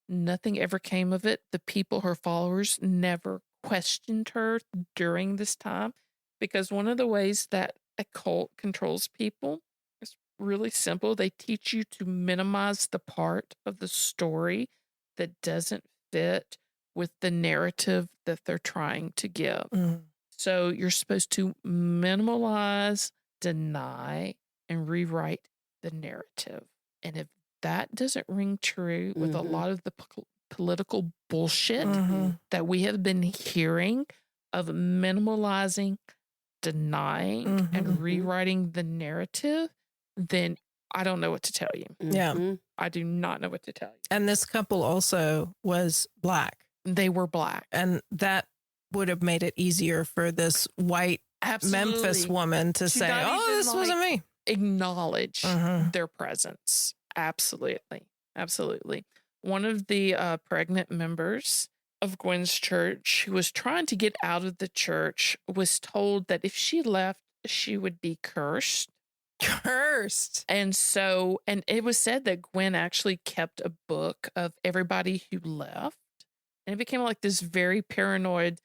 Nothing ever came of it. The people, her followers, never questioned her during this time, because one of the ways that a cult controls people is really simple. They teach you to minimize the part of the story that doesn't fit with the narrative that they're trying to give. Mhm. So you're supposed to minimalize, deny, and rewrite the narrative. And if that doesn't ring true with a lot of the political bullshit Mhm. that we have been hearing of minimalizing, denying, and rewriting the narrative, then I don't know what to tell you. Yeah. I do not know what to tell you. And this couple also was Black. They were Black. And that would have made it easier for this white Memphis woman to say, not oh, even, this wasn't me. Acknowledge their presence. Absolutely. Absolutely. One of the pregnant members of Gwen's church, who was trying to get out of the church, was told that if she left, she would be cursed. Cursed. And so, and it was said that Gwen actually kept a book of everybody who left. And it became like this very paranoid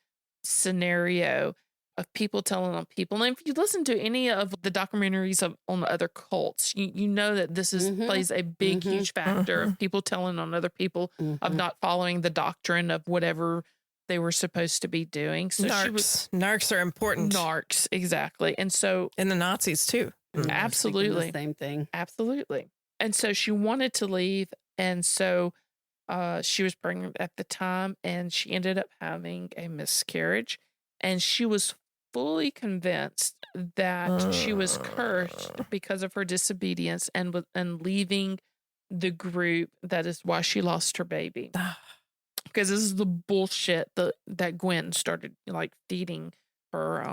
scenario of people telling on people. And if you listen to any of the documentaries on other cults, you know that this is plays a big, huge factor of people telling on other people of not following the doctrine of whatever they were supposed to be doing. So Narcs are important. Narcs, exactly. And so, and the Nazis too. Absolutely. Same thing. Absolutely. And so she wanted to leave. And so she was pregnant at the time, and she ended up having a miscarriage. And she was fully convinced that she was cursed because of her disobedience and leaving the group. That is why she lost her baby. Because this is the bullshit that Gwen started like feeding her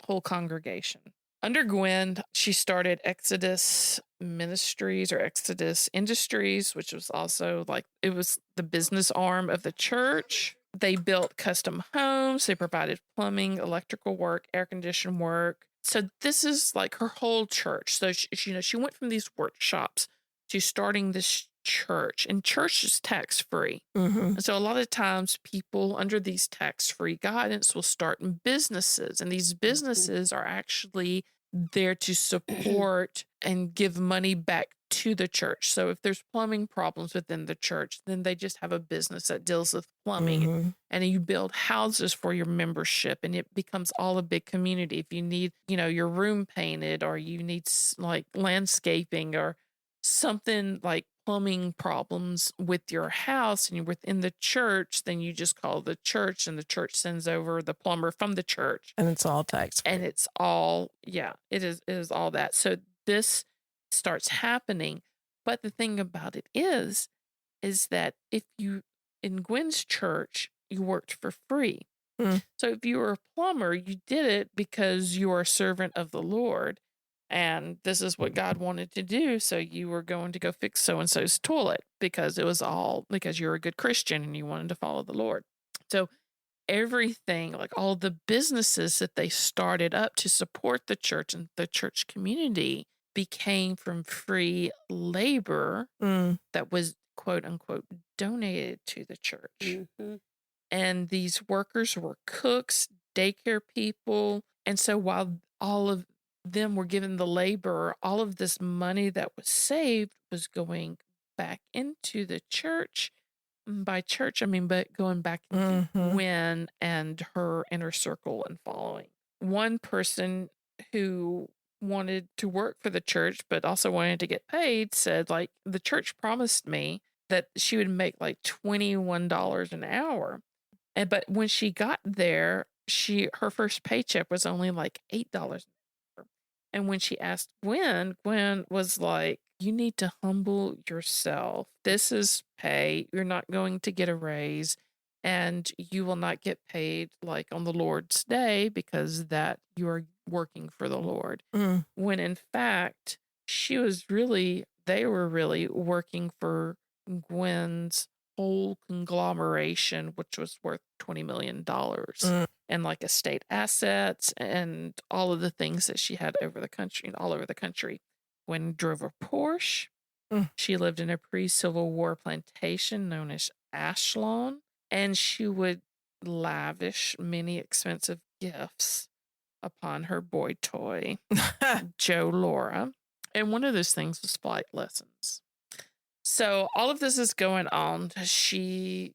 whole congregation. Under Gwen, she started Exodus Ministries or Exodus Industries, which was also like, it was the business arm of the church. They built custom homes. They provided plumbing, electrical work, air conditioning work. So this is like her whole church. So she went from these workshops to starting this church, and church is tax-free. And so a lot of times people under these tax-free guidance will start in businesses, and these businesses are actually there to support and give money back to the church. So if there's plumbing problems within the church, then they just have a business that deals with plumbing, and you build houses for your membership, and it becomes all a big community. If you need, your room painted, or you need like landscaping or something like plumbing problems with your house and you're within the church, then you just call the church and the church sends over the plumber from the church. And it's all tax free. And it's all, it is all that. So this starts happening. But the thing about it is that if you, in Gwen's church, you worked for free. So if you were a plumber, you did it because you are a servant of the Lord. And this is what God wanted to do. So you were going to go fix so-and-so's toilet because it was all because you're a good Christian and you wanted to follow the Lord. So everything, like all the businesses that they started up to support the church and the church community became from free labor that was, quote unquote, donated to the church. Mm-hmm. And these workers were cooks, daycare people. And so while all of them were given the labor, all of this money that was saved was going back into the church. By church, I mean, but going back into Gwen and her inner circle and following. One person who wanted to work for the church, but also wanted to get paid, said, like, the church promised me that she would make like $21 an hour. But when she got there, her first paycheck was only like $8 an hour. And when she asked Gwen was like, you need to humble yourself. This is pay. You're not going to get a raise and you will not get paid like on the Lord's day because that you are working for the Lord. When in fact, they were really working for Gwen's whole conglomeration, which was worth $20 million and like estate assets and all of the things that she had over the country and all over the country. Gwen drove a Porsche. She lived in a pre-Civil War plantation known as Ashlawn, and she would lavish many expensive gifts upon her boy toy, Joe Laura. And one of those things was flight lessons. So all of this is going on. She,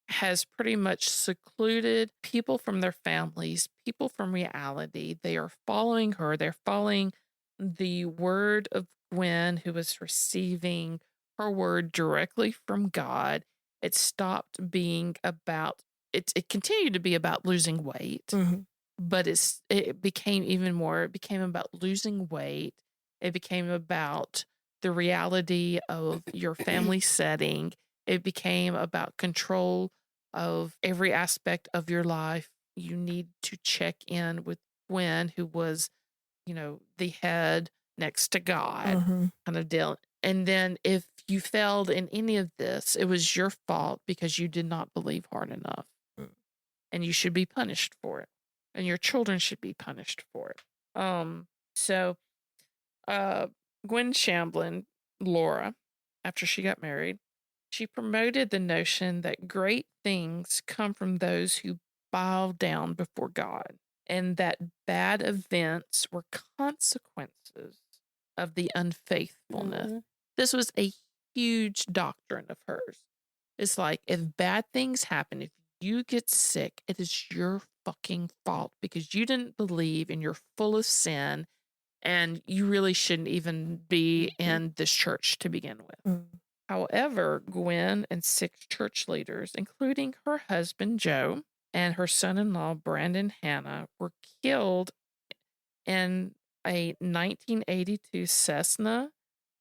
has pretty much secluded people from their families, people from reality. They are following her. They're following the word of Gwen, who was receiving her word directly from God. It stopped being about, it continued to be about losing weight, but it became about losing weight. It became about the reality of your family setting. It became about control of every aspect of your life. You need to check in with Gwen, who was, the head next to God kind of deal. And then if you failed in any of this, it was your fault because you did not believe hard enough. And you should be punished for it. And your children should be punished for it. So Gwen Shamblin, Laura, after she got married, she promoted the notion that great things come from those who bow down before God, and that bad events were consequences of the unfaithfulness. This was a huge doctrine of hers. It's like, if bad things happen, if you get sick, it is your fucking fault because you didn't believe and you're full of sin and you really shouldn't even be in this church to begin with. However, Gwen and 6 church leaders, including her husband, Joe, and her son-in-law, Brandon Hanna, were killed in a 1982 Cessna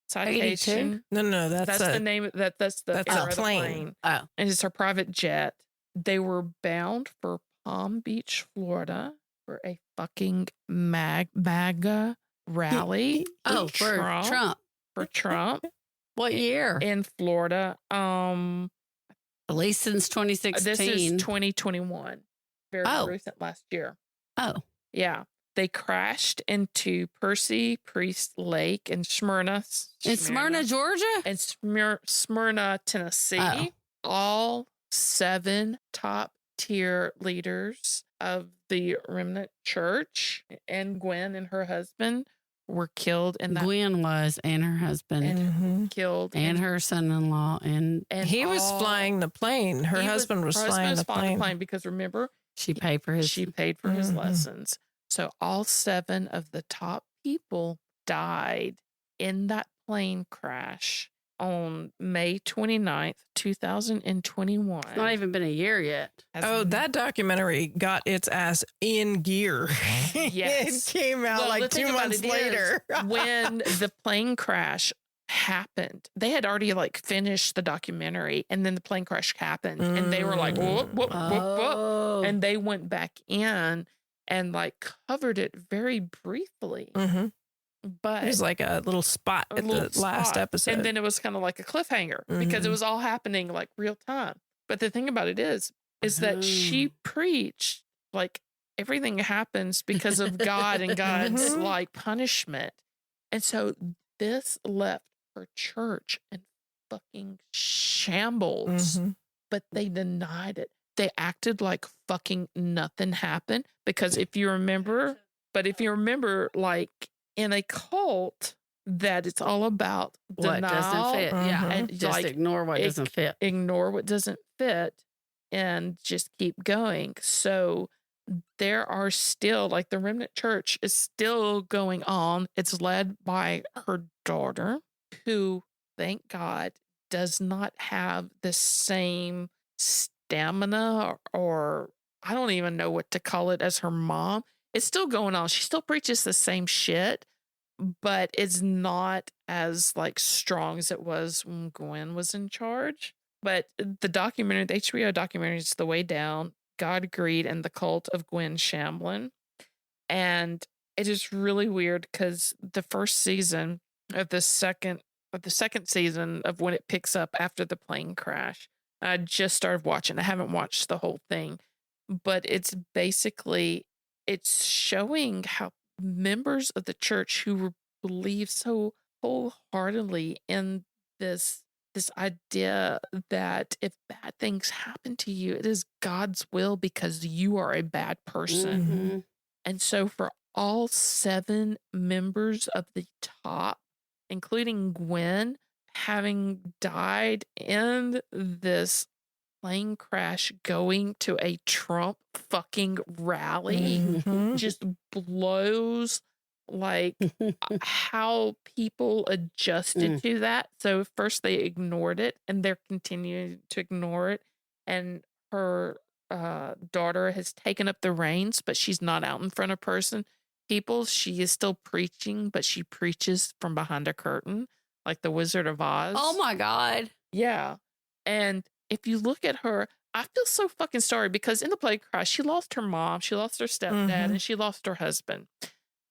citation. 82? No, that's the name. That's the era of the plane. Oh, And it's her private jet. They were bound for Palm Beach, Florida, for a fucking MAGA rally. for Trump. For Trump. What year? In Florida. At least since 2016. This is 2021. Very recent, last year. Oh. Yeah. They crashed into Percy Priest Lake in Smyrna. In Smyrna, Georgia? And Smyrna, Tennessee. Oh. All 7 top tier leaders of the remnant church and Gwen and her husband were killed in that. Gwen was, and her husband. Killed. And her son-in-law. And he was flying the plane. Her husband was flying the plane. Because remember, she paid for his lessons. So all 7 of the top people died in that plane crash. on May 29th, 2021. It's not even been a year yet. Oh, that documentary got its ass in gear. Yes. It came out Well, the like thing 2 about months it is, later. when the plane crash happened, they had already like finished the documentary, and then the plane crash happened, and they were like, whoop, whoop, whoop, whoop. Oh. And they went back in and like covered it very briefly. Mhm. But It was like a little spot a at little the last spot. episode. And then it was kind of like a cliffhanger because it Mhm. was all happening like real time. But the thing about it is that she preached like everything happens because of God and God's Mhm. like punishment. And so this left her church in fucking shambles, Mhm. but they denied it. They acted like fucking nothing happened because if you remember, like in a cult that it's all about What denial, doesn't fit? Yeah. Mhm. and Just like ignore what doesn't fit. ignore what doesn't fit and just keep going. So there are still like the remnant church is still going on. It's led by her daughter, who, thank God, does not have the same stamina or I don't even know what to call it as her mom. It's still going on. She still preaches the same shit, but it's not as like strong as it was when Gwen was in charge. But the documentary, the HBO documentary is The Way Down, God, Greed, and the Cult of Gwen Shamblin. And it is really weird because the first season of the second season of when it picks up after the plane crash, I just started watching. I haven't watched the whole thing, but it's showing how members of the church who believe so wholeheartedly in this idea that if bad things happen to you, it is God's will because you are a bad person. Mhm. And so for all 7 members of the top, including Gwen, having died in this plane crash going to a Trump fucking rally, Mhm. just blows like how people adjusted to that. So first they ignored it and they're continuing to ignore it. And her daughter has taken up the reins, but she's not out in front of people. She is still preaching, but she preaches from behind a curtain, like the Wizard of Oz. Oh my God. Yeah. And if you look at her, I feel so fucking sorry because in the plane crash, she lost her mom, she lost her stepdad, and she lost her husband.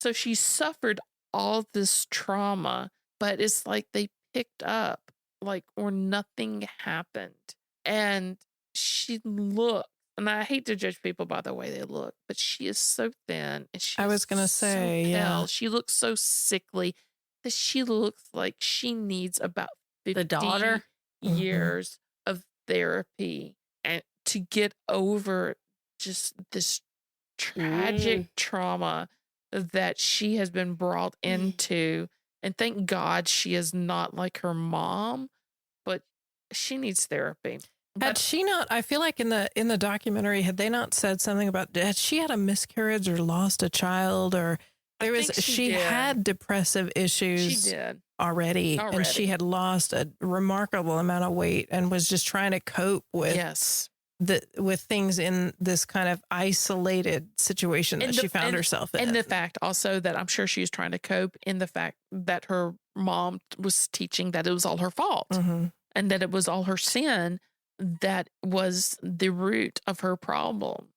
So she suffered all this trauma, but it's like they picked up like or nothing happened. And she looked, and I hate to judge people by the way they look, but she is so thin and she I was going to say, yeah. She looks so sickly that she looks like she needs about 50 The daughter? years of therapy and to get over just this tragic trauma that she has been brought into. And thank God she is not like her mom, but she needs therapy. Had she not, I feel like in the documentary, had they not said something about, had she had a miscarriage or lost a child, or she had depressive issues She did. already, and she had lost a remarkable amount of weight and was just trying to cope with with things in this kind of isolated situation that she found herself in. And the fact also that I'm sure she was trying to cope in the fact that her mom was teaching that it was all her fault and that it was all her sin that was the root of her problem.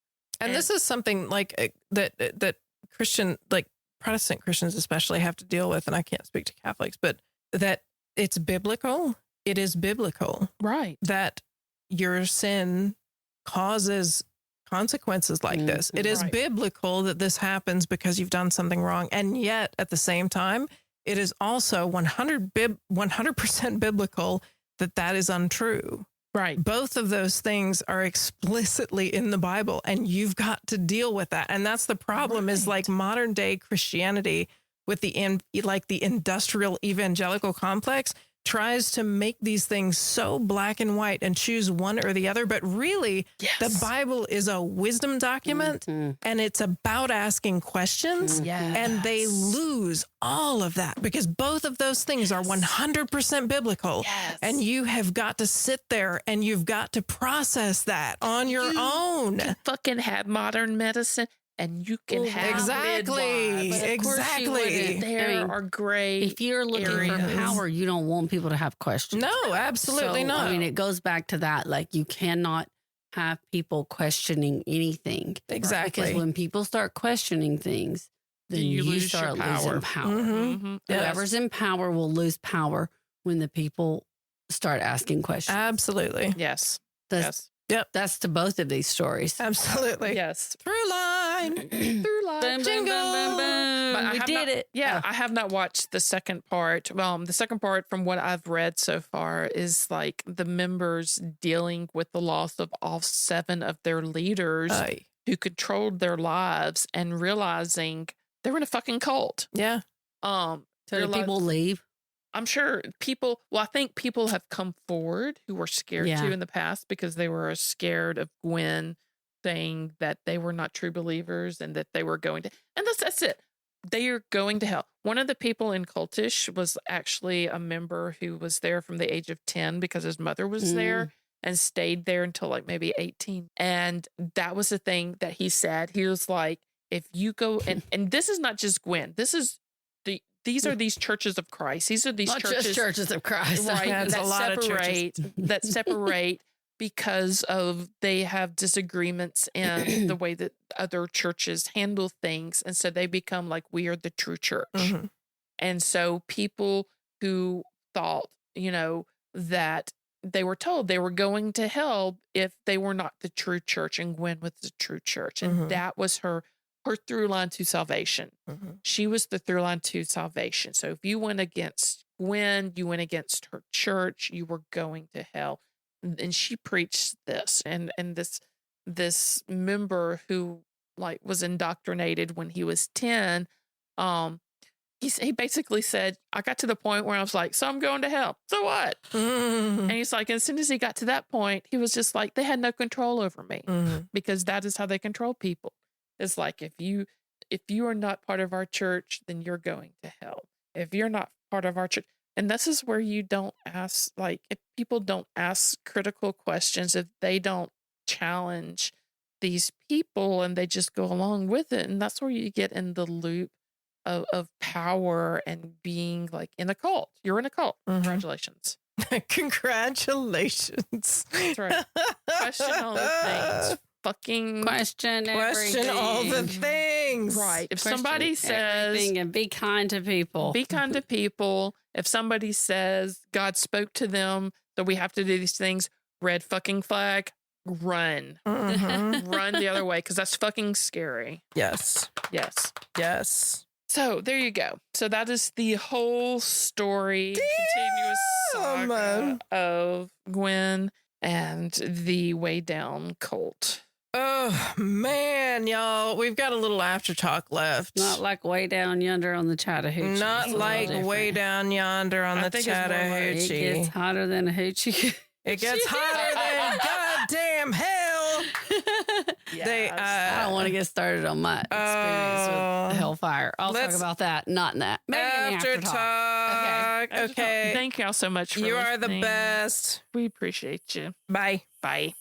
And this is something like that Christian, like Protestant Christians especially, have to deal with, and I can't speak to Catholics, but that it's biblical. It is biblical. Right. That your sin causes consequences like this. It is biblical that this happens because you've done something wrong. And yet at the same time, it is also 100% biblical that is untrue. Right. Both of those things are explicitly in the Bible, and you've got to deal with that. And that's the problem is like modern day Christianity with the industrial evangelical complex tries to make these things so black and white and choose one or the other. But really, the Bible is a wisdom document and it's about asking questions. And they lose all of that because both of those things are 100% biblical. And you have got to sit there and you've got to process that on your own. You fucking have modern medicine. And you can have exactly. There are great. If you're looking for power, you don't want people to have questions. No, absolutely not. I mean, it goes back to that. Like, you cannot have people questioning anything. Exactly. Because when people start questioning things, then you start losing power. Whoever's in power will lose power when the people start asking questions. Absolutely. Yes. That's to both of these stories. Absolutely. Yes. Through line. Through line. Boom, boom, boom, boom, boom. But we did it. Yeah, I have not watched the second part. Well, the second part, from what I've read so far, is like the members dealing with the loss of all 7 of their leaders who controlled their lives and realizing they were in a fucking cult. Yeah. So did people leave? I'm sure I think people have come forward who were scared too in the past because they were scared of Gwen saying that they were not true believers and that they were going to, and that's it. They are going to hell. One of the people in Cultish was actually a member who was there from the age of 10 because his mother was there and stayed there until like maybe 18. And that was the thing that he said. He was like, if you go, and this is not just Gwen, these are these churches of Christ. These are these not just churches of Christ, right? That's a lot of churches that separate because of they have disagreements in the way that other churches handle things, and so they become like, we are the true church. And so people who thought, that they were told they were going to hell if they were not the true church, and Gwen was the true church, and that was her through line to salvation. She was the through line to salvation. So if you went against Gwen, you went against her church, you were going to hell. And she preached this, and this member who like was indoctrinated when he was 10, he basically said, I got to the point where I was like, so I'm going to hell. So what? And he's like, as soon as he got to that point, he was just like, they had no control over me because that is how they control people. It's like, if you are not part of our church, then you're going to hell. If you're not part of our church, and this is where you don't ask, like, if people don't ask critical questions, if they don't challenge these people and they just go along with it, and that's where you get in the loop of power and being like in a cult. You're in a cult. Congratulations. Congratulations. That's right. Question all the things. Fucking question all the things. Right. If somebody says, and be kind to people. Be kind to people. If somebody says God spoke to them, so we have to do these things, red fucking flag, run. Run the other way, because that's fucking scary. Yes. So there you go. So that is the whole story, continuous saga of Gwen and the Way Down cult. Oh, man, y'all. We've got a little after talk left. Not like Way Down Yonder on the Chattahoochee. Not like Way Down Yonder on the Chattahoochee. It gets hotter than a hoochie. It gets hotter than goddamn hell. I don't want to get started on my experience with Hellfire. I'll talk about that. Not in that. Maybe after in the talk. Okay. Thank y'all so much for listening. You are the best. We appreciate you. Bye. Bye.